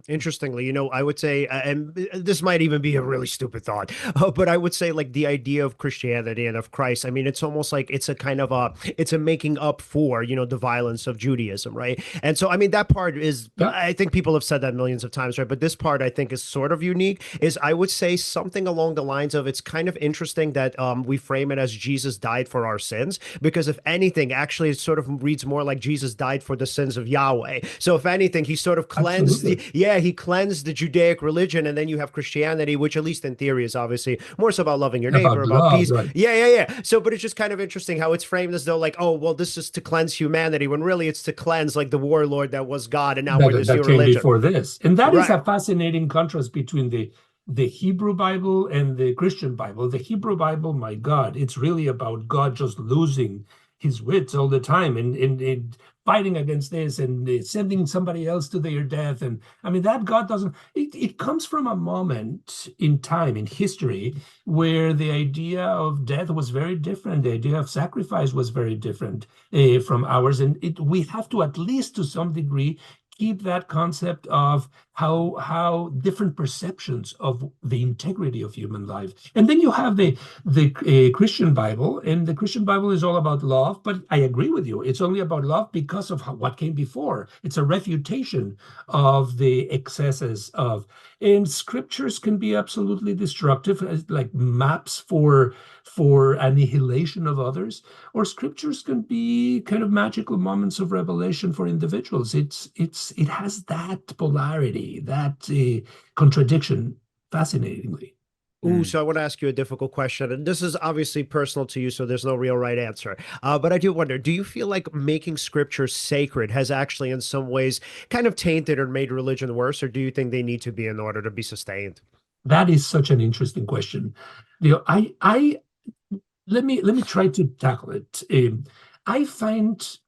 Interestingly, I would say, and this might even be a really stupid thought, but I would say like the idea of Christianity and of Christ, I mean, it's almost like it's a kind of it's a making up for, the violence of Judaism, right? And so, I mean, that part is, I think people have said that millions of times, right? But this part I think is sort of unique, is I would say something along the lines of, it's kind of interesting that we frame it as Jesus died for our sins, because if anything, actually it sort of reads more like Jesus died for the sins of Yahweh. So if anything, he sort of cleansed he cleansed the Judaic religion, and then you have Christianity, which at least in theory is obviously more so about loving your neighbor, about love, peace. right. Yeah. So, but it's just kind of interesting how it's framed as though like, oh, well, this is to cleanse humanity, when really it's to cleanse like the warlord that was God, and now we're this new came religion. Before this. And that is Right. a fascinating contrast between the Hebrew Bible and the Christian Bible. The Hebrew Bible, my God, it's really about God just losing his wits all the time and fighting against this and sending somebody else to their death. And I mean, that God doesn't, it comes from a moment in time, in history, where the idea of death was very different. The idea of sacrifice was very different from ours. And we have to, at least to some degree, keep that concept of how different perceptions of the integrity of human life. And then you have the Christian Bible, and the Christian Bible is all about love, but I agree with you. It's only about love because of what came before. It's a refutation of the excesses of, and scriptures can be absolutely destructive, like maps for annihilation of others, or scriptures can be kind of magical moments of revelation for individuals. It has that polarity, that contradiction, fascinatingly. Ooh, so I want to ask you a difficult question, and this is obviously personal to you, so there's no real right answer. But I do wonder, do you feel like making scripture sacred has actually, in some ways, kind of tainted or made religion worse, or do you think they need to be in order to be sustained? That is such an interesting question. I let me try to tackle it. I find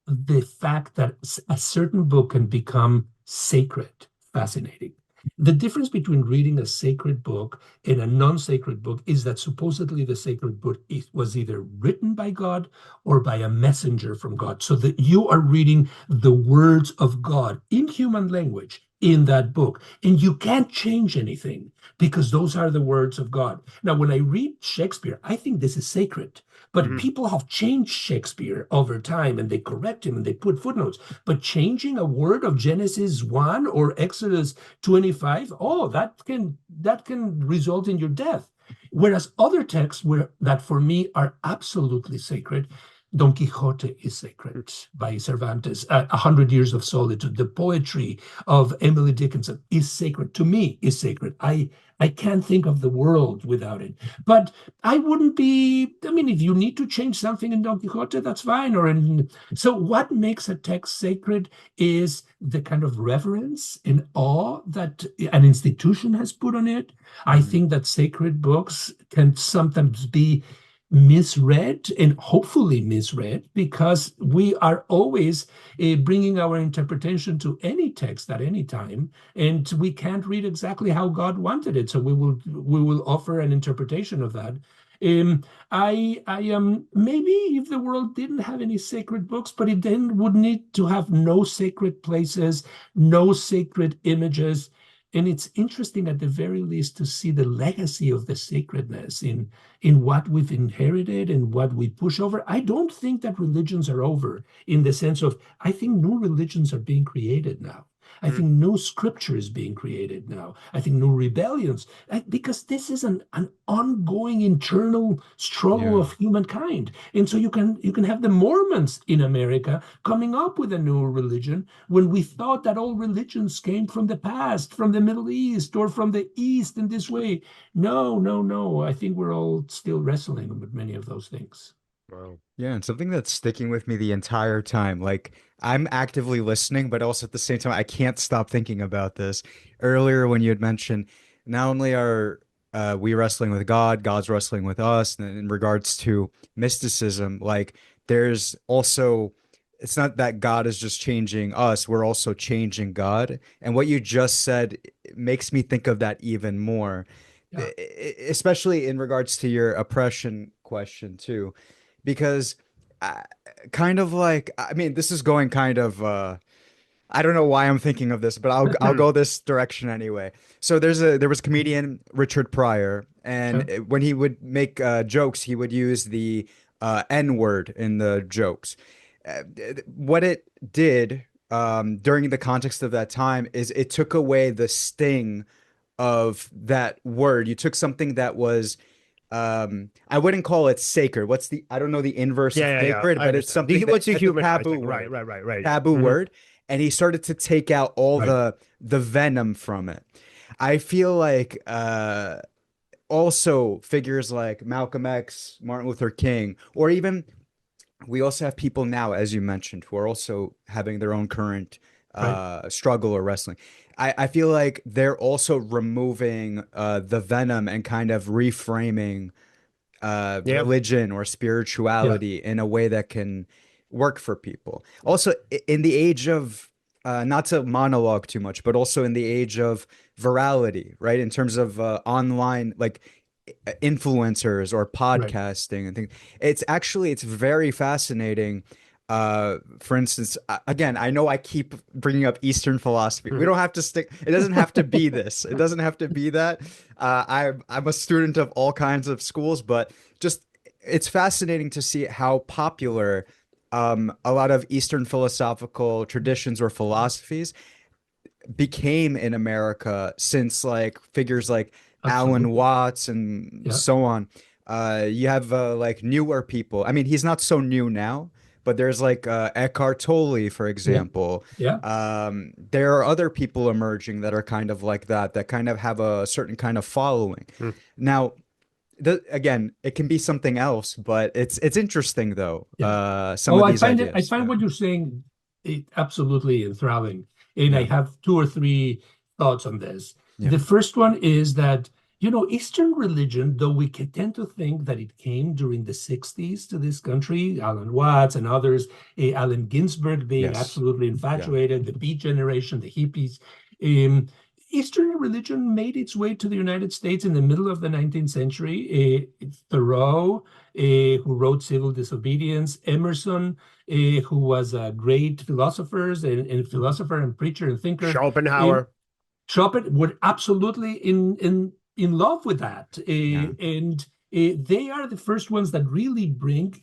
the fact that a certain book can become sacred fascinating. The difference between reading a sacred book and a non-sacred book is that supposedly the sacred book was either written by God or by a messenger from God, so that you are reading the words of God in human language in that book, and you can't change anything because those are the words of God. Now, when I read Shakespeare, I think this is sacred, but Mhm. people have changed Shakespeare over time and they correct him and they put footnotes. But changing a word of Genesis 1 or Exodus 25, oh, that can result in your death. Whereas other texts that for me are absolutely sacred, Don Quixote is sacred by Cervantes. 100 Years of Solitude, the poetry of Emily Dickinson is sacred. To me, is sacred. I can't think of the world without it. But I wouldn't be. I mean, if you need to change something in Don Quixote, that's fine. So, what makes a text sacred is the kind of reverence and awe that an institution has put on it. I think that sacred books can sometimes be misread and hopefully misread because we are always bringing our interpretation to any text at any time, and we can't read exactly how God wanted it, so we will offer an interpretation of that. I maybe if the world didn't have any sacred books, but it then would need to have no sacred places, no sacred images. And it's interesting at the very least to see the legacy of the sacredness in what we've inherited and what we push over. I don't think that religions are over in the sense of, I think new religions are being created now. I think new scripture is being created now. I think new rebellions, because this is an ongoing internal struggle Yeah. of humankind. And so you can have the Mormons in America coming up with a new religion when we thought that all religions came from the past, from the Middle East or from the East in this way. No, no, no. I think we're all still wrestling with many of those things. Wow. Yeah, and something that's sticking with me the entire time, like I'm actively listening, but also at the same time, I can't stop thinking about this. Earlier, when you had mentioned not only are we wrestling with God, God's wrestling with us, and in regards to mysticism, like there's also, it's not that God is just changing us, we're also changing God. And what you just said makes me think of that even more, Yeah. especially in regards to your oppression question too because I, kind of like I mean this is going kind of I don't know why I'm thinking of this, but I'll go this direction anyway. So there was comedian Richard Pryor, and Okay. when he would make jokes, he would use the N word in the jokes. What it did during the context of that time is it took away the sting of that word. You took something that was I wouldn't call it sacred. What's the I don't know the inverse of Yeah, yeah, yeah. sacred, I but it's understand. something that What's it's a taboo dehumanizing? Right, word. right, right, right. Taboo Mhm. word. And he started to take out all Right. the venom from it. I feel like also figures like Malcolm X, Martin Luther King, or even we also have people now, as you mentioned, who are also having their own current Right. struggle or wrestling. I feel like they're also removing the venom and kind of reframing Yeah. religion or Yeah. spirituality in a way that can work for people. Also, in the age of not to monologue too much, but also in the age of virality, right? In terms of online, like influencers or Right. podcasting and things. It's very fascinating. For instance, again, I know I keep bringing up Eastern philosophy. We Mhm. don't have to stick. It doesn't have to be this. It doesn't have to be that. I'm a student of all kinds of schools, but just it's fascinating to see how popular a lot of Eastern philosophical traditions or philosophies became in America since like figures like Alan Absolutely. Watts and Yeah. so on. You have like newer people. I mean, he's not so new now, but there's like Eckhart Tolle, for Yeah, example. yeah, There are other people emerging that are kind of like that, that kind of have a certain kind of following. Mm. Now, again, it can be something else, but it's interesting though. yeah. Some Oh, of I these find it. I ideas. find Yeah. what you're saying absolutely enthralling, and I Yeah. have two or three thoughts on this. Yeah. The first one is that Eastern religion, though we tend to think that it came during the '60s to this country, Alan Watts and others, Allen Ginsberg being Yes. absolutely Yeah. infatuated, the Beat Generation, the hippies. Um, Eastern religion made its way to the United States in the middle of the 19th century. Thoreau, who wrote Civil Disobedience, Emerson, who was a great and philosopher and preacher and thinker. Uh, Schopenhauer. Chopin were absolutely in love with that, Yeah. and they are the first ones that really bring,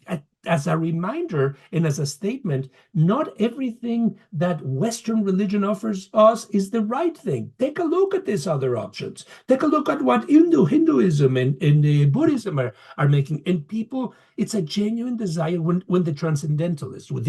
as a reminder and as a statement, not everything that Western religion offers us is the right thing. Take a look at these other options. Take a look at what Hinduism and Buddhism are making. And people, it's a genuine desire when the transcendentalists, with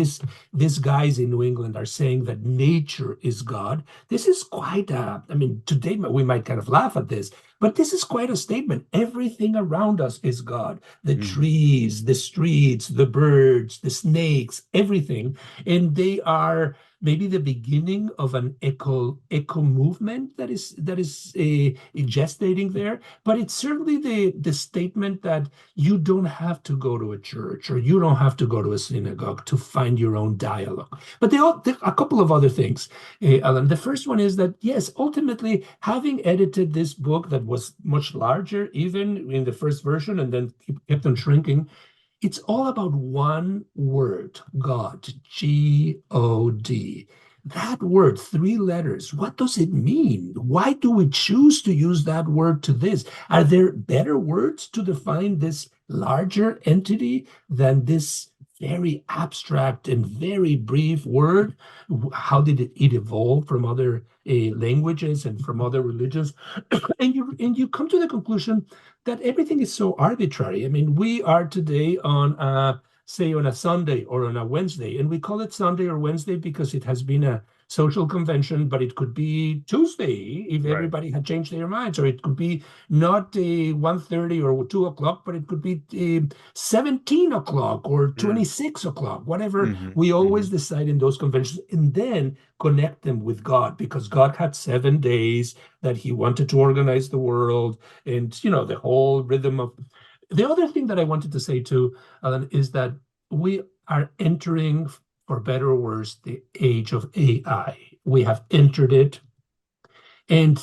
these guys in New England, are saying that nature is God. This is quite I mean, today we might kind of laugh at this, but this is quite a statement. Everything around us is God. The Mhm. trees, the streets, the birds, the snakes, everything. And they are maybe the beginning of an eco movement that is gestating there. But it's certainly the statement that you don't have to go to a church or you don't have to go to a synagogue to find your own dialogue. But a couple of other things, Alan. The first one is that, yes, ultimately, having edited this book that was much larger, even in the first version, and then kept on shrinking, it's all about one word, God, G-O-D. That word, three letters, what does it mean? Why do we choose to use that word to this? Are there better words to define this larger entity than this very abstract and very brief word? How did it evolve from other languages and from other religions? And you come to the conclusion that everything is so arbitrary. I mean, we are today on say on a Sunday or on a Wednesday, and we call it Sunday or Wednesday because it has been a social convention, but it could be Tuesday if Right. everybody had changed their minds, or it could be not 1:30 or 2 o'clock, but it could be 17 o'clock or Mm. 26 o'clock, whatever. Hmm. We always Hmm. decide in those conventions and then connect them with God, because God had 7 days that he wanted to organize the world, and the whole rhythm of. The other thing that I wanted to say too, Alan, is that we are entering, for better or worse, the age of AI. We have entered it, and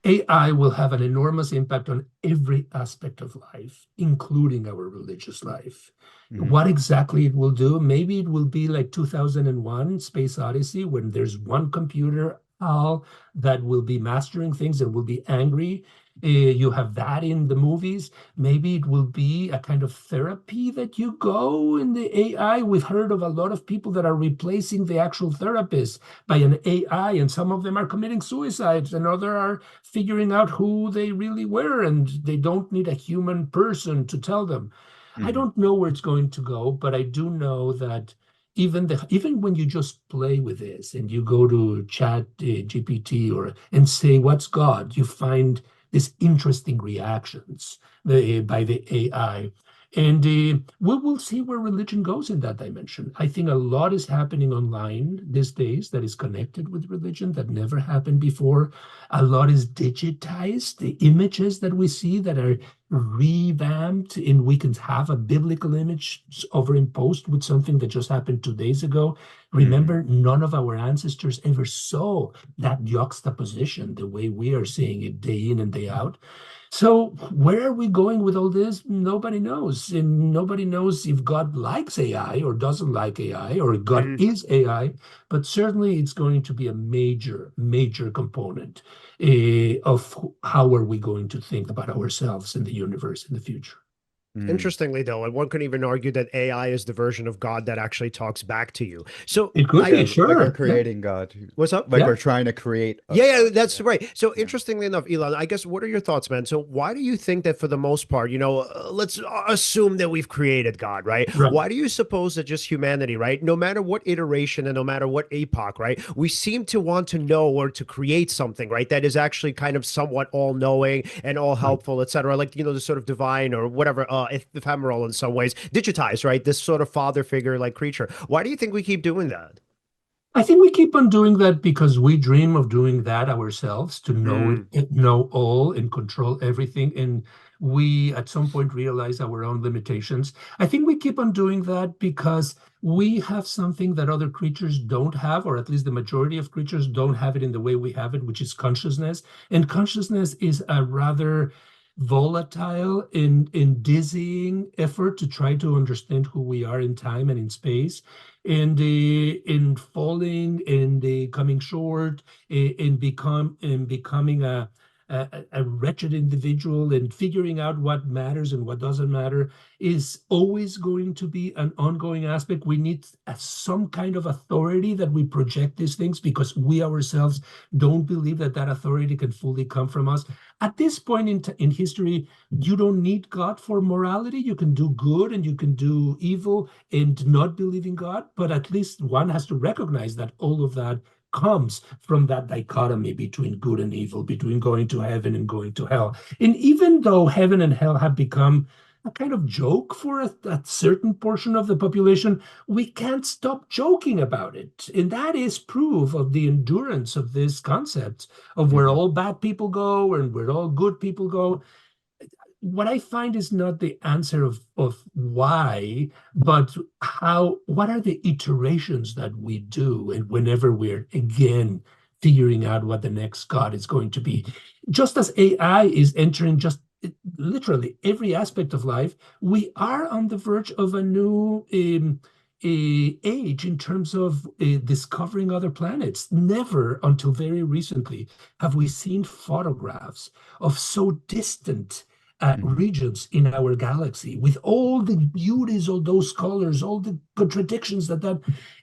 AI will have an enormous impact on every aspect of life, including our religious life. Hmm. What exactly it will do, maybe it will be like 2001 Space Odyssey, when there's one computer, HAL, that will be mastering things and will be angry. You have that in the movies. Maybe it will be a kind of therapy that you go in the AI. We've heard of a lot of people that are replacing the actual therapist by an AI, and some of them are committing suicides, and others are figuring out who they really were, and they don't need a human person to tell them. I Hmm. don't know where it's going to go, but I do know that even when you just play with this and you go to chat GPT and say what's God, you find these interesting reactions by the AI. And we will see where religion goes in that dimension. I think a lot is happening online these days that is connected with religion that never happened before. A lot is digitized. The images that we see that are revamped, and we can have a biblical image overimposed with something that just happened 2 days ago. Hmm. Remember, none of our ancestors ever saw that juxtaposition the way we are seeing it day in and day out. So where are we going with all this? Nobody knows. And nobody knows if God likes AI or doesn't like AI, or if God Mhm. is AI, but certainly it's going to be a major, major component of how are we going to think about ourselves in the universe in the future. Mm. Interestingly, though, and one could even argue that AI is the version of God that actually talks back to you. So It could Yeah, be, like we're sure. Yeah. creating God, what's up? like Yeah. we're trying to create a Yeah, yeah, God. that's Yeah, right. So yeah. interestingly enough, Elon, I guess what are your thoughts, man? So why do you think that for the most part, let's assume that we've created God, right? Right. Why do you suppose that just humanity, right? No matter what iteration and no matter what epoch, right? We seem to want to know or to create something, right? That is actually kind of somewhat all-knowing and all Right. helpful, etc. Like, the sort of divine or whatever, ephemeral in some ways, digitized, right? This sort of father figure like creature. Why do you think we keep doing that? I think we keep on doing that because we dream of doing that ourselves, to know Mm, it, know all and control everything. And we at some point realize our own limitations. I think we keep on doing that because we have something that other creatures don't have, or at least the majority of creatures don't have it in the way we have it, which is consciousness. And consciousness is a rather volatile and dizzying effort to try to understand who we are in time and in space, and in falling and coming short, and becoming a wretched individual, and figuring out what matters and what doesn't matter is always going to be an ongoing aspect. We need some kind of authority that we project these things, because we ourselves don't believe that that authority can fully come from us. At this point in history, you don't need God for morality. You can do good and you can do evil and not believe in God, but at least one has to recognize that all of that comes from that dichotomy between good and evil, between going to heaven and going to hell. And even though heaven and hell have become a kind of joke for a certain portion of the population, we can't stop joking about it. And that is proof of the endurance of this concept of where Mhm. all bad people go and where all good people go. What I find is not the answer of why, but what are the iterations that we do, and whenever we're again figuring out what the next God is going to be. Just as AI is entering just literally every aspect of life, we are on the verge of a new age in terms of discovering other planets. Never until very recently have we seen photographs of so distant Mhm. regions in our galaxy, with all the beauties, all those colors, all the contradictions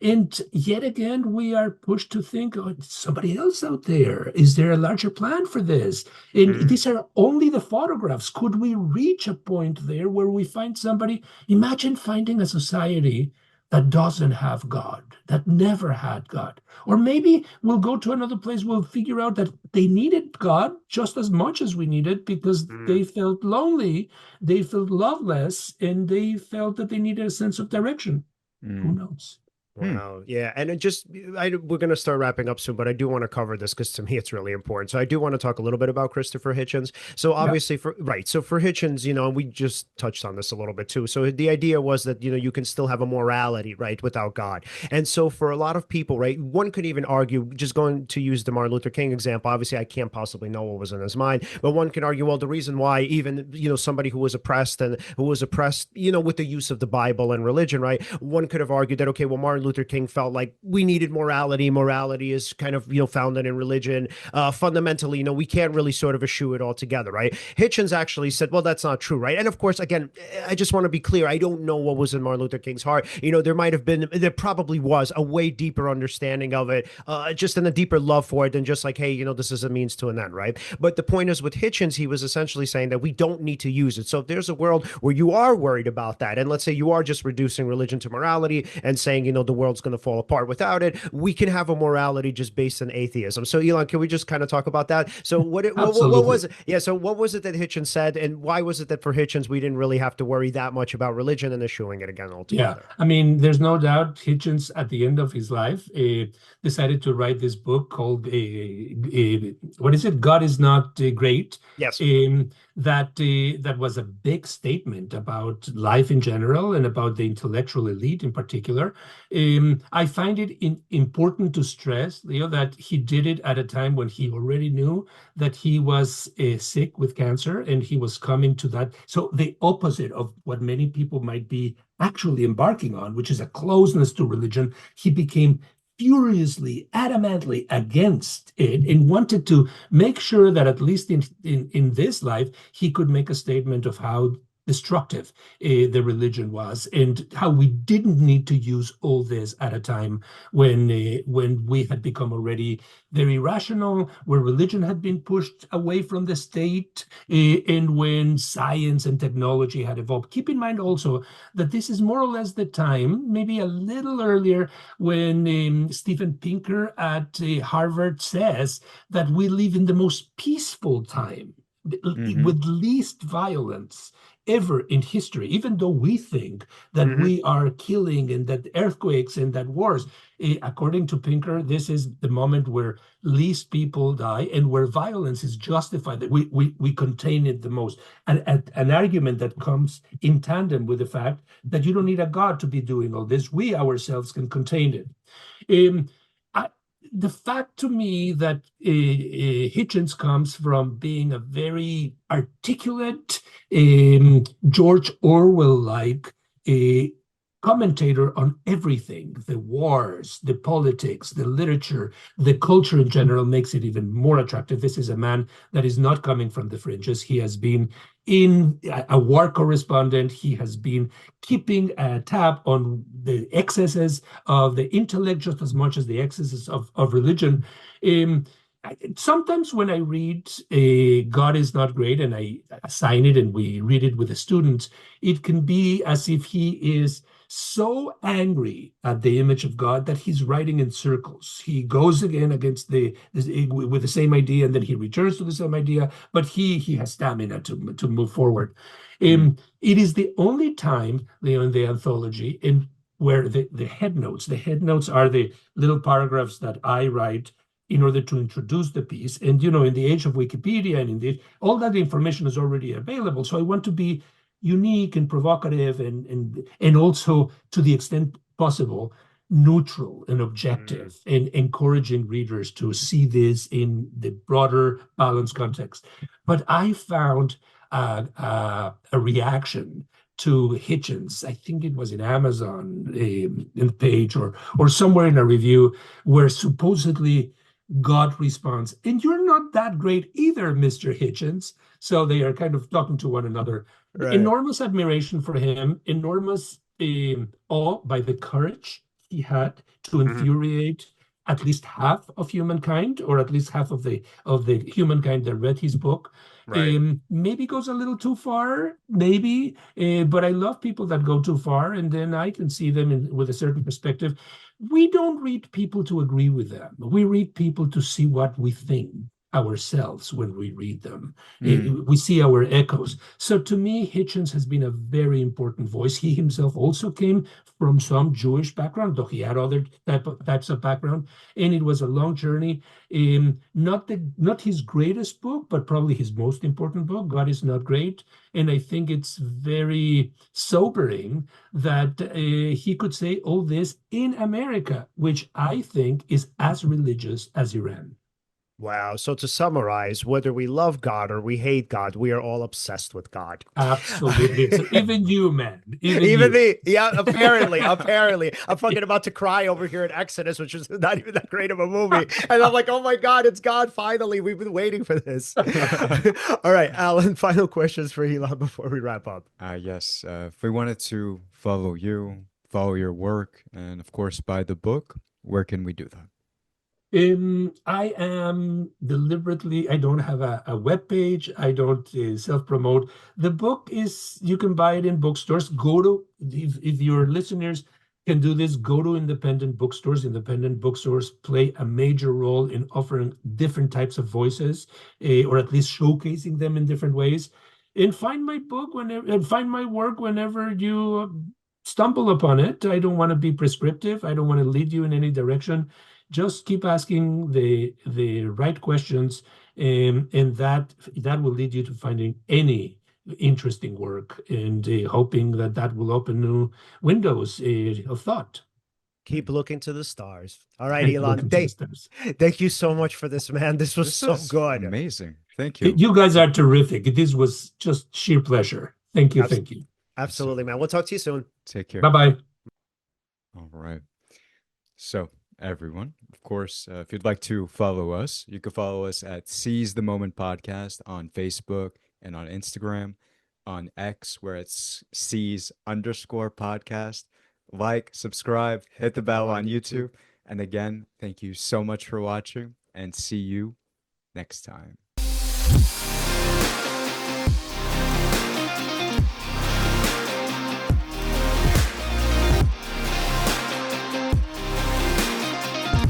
and yet again we are pushed to think, oh, somebody else out there. Is there a larger plan for this? And mm, these are only the photographs. Could we reach a point there where we find somebody? Imagine finding a society that doesn't have God, that never had God. Or maybe we'll go to another place, we'll figure out that they needed God just as much as we needed, because mm. they felt lonely, they felt loveless, and they felt that they needed a sense of direction. Who Mm. knows? Hmm. Wow. Yeah. And we're going to start wrapping up soon, but I do want to cover this because to me it's really important. So I do want to talk a little bit about Christopher Hitchens. So Yeah. obviously so for Hitchens, we just touched on this a little bit too. So the idea was that, you can still have a morality, right, without God. And so for a lot of people, right, one could even argue, just going to use the Martin Luther King example, obviously I can't possibly know what was in his mind, but one can argue, well, the reason why even, somebody who was oppressed with the use of the Bible and religion, right, one could have argued that, okay, well, Martin Luther King felt like we needed morality. Morality is kind of, founded in religion. Fundamentally, we can't really sort of eschew it altogether, right? Hitchens actually said, well, that's not true, right? And of course, again, I just want to be clear. I don't know what was in Martin Luther King's heart. There probably was a way deeper understanding of it, just in a deeper love for it than just like, hey, this is a means to an end, right? But the point is with Hitchens, he was essentially saying that we don't need to use it. So if there's a world where you are worried about that, and let's say you are just reducing religion to morality and saying, the world's going to fall apart without it, we can have a morality just based on atheism. So Elon, can we just kind of talk about that? So what Absolutely. was it? Yeah. So what was it that Hitchens said, and why was it that for Hitchens we didn't really have to worry that much about religion and eschewing it again Yeah, altogether? I mean, there's no doubt Hitchens, at the end of his life, decided to write this book called, what is it? God is Not Great. Yes. That was a big statement about life in general and about the intellectual elite in particular. I find it important to stress, Leo, that he did it at a time when he already knew that he was sick with cancer, and he was coming to that. So the opposite of what many people might be actually embarking on, which is a closeness to religion, he became furiously, adamantly against it, and wanted to make sure that at least in this life, he could make a statement of how destructive the religion was, and how we didn't need to use all this at a time when we had become already very rational, where religion had been pushed away from the state, and when science and technology had evolved. Keep in mind also that this is more or less the time, maybe a little earlier, when Steven Pinker at Harvard says that we live in the most peaceful time with least violence ever in history, even though we think that we are killing and that earthquakes and that wars. According to Pinker, this is the moment where least people die and where violence is justified, that we contain it the most. An argument that comes in tandem with the fact that you don't need a God to be doing all this. We ourselves can contain it. The fact to me that Hitchens comes from being a very articulate, George Orwell-like commentator on everything, the wars, the politics, the literature, the culture in general, makes it even more attractive. This is a man that is not coming from the fringes. He has been a war correspondent. He has been keeping a tab on the excesses of the intellect just as much as the excesses of religion. Sometimes when I read God is Not Great and I assign it and we read it with the students, it can be as if he is so angry at the image of God that he's writing in circles. He goes again against with the same idea, and then he returns to the same idea, but he has stamina to move forward. It is the only time in the anthology where the headnotes are the little paragraphs that I write in order to introduce the piece. And, in the age of Wikipedia and all that information is already available. So I want to be unique and provocative and also, to the extent possible, neutral and objective, and encouraging readers to see this in the broader balanced context. But I found a reaction to Hitchens, I think it was in Amazon in the page or somewhere in a review, where supposedly God responds, and you're not that great either, Mr. Hitchens. So they are kind of talking to one another. Right. Enormous admiration for him, enormous awe by the courage he had to infuriate at least half of humankind, or at least half of the humankind that read his book. Right. Maybe goes a little too far, maybe, but I love people that go too far, and then I can see them with a certain perspective. We don't read people to agree with them. We read people to see what we think ourselves when we read them. We see our echoes. So to me, Hitchens has been a very important voice. He himself also came from some Jewish background, though he had other types of background, and it was a long journey. Not his greatest book, but probably his most important book, God is Not Great. And I think it's very sobering that he could say all this in America, which I think is as religious as Iran. Wow. So to summarize, whether we love God or we hate God, we are all obsessed with God. Absolutely. So even you, man. Apparently. I'm fucking about to cry over here at Exodus, which is not even that great of a movie. And I'm like, oh my God, it's God. Finally, we've been waiting for this. All right, Alan, final questions for Ilan before we wrap up. Yes. If we wanted to follow you, follow your work, and of course, buy the book, where can we do that? I am deliberately, I don't have a web page. I don't self-promote. The book you can buy it in bookstores. If your listeners can do this, go to independent bookstores. Independent bookstores play a major role in offering different types of voices, or at least showcasing them in different ways. And find my book and find my work whenever you stumble upon it. I don't want to be prescriptive. I don't want to lead you in any direction. Just keep asking the right questions, and that will lead you to finding any interesting work, and hoping that will open new windows of thought. Keep looking to the stars. All right, Ilan, thank you so much for this, man. This was so good. Amazing. Thank you. You guys are terrific. This was just sheer pleasure. Thank you. Thank you. Absolutely, man. We'll talk to you soon. Take care. Bye-bye. All right. So, everyone, of course, if you'd like to follow us, you can follow us at Seize the Moment Podcast on Facebook and on Instagram. on X, where it's C's_podcast. Like, subscribe, hit the bell on YouTube. And again, thank you so much for watching, and see you next time.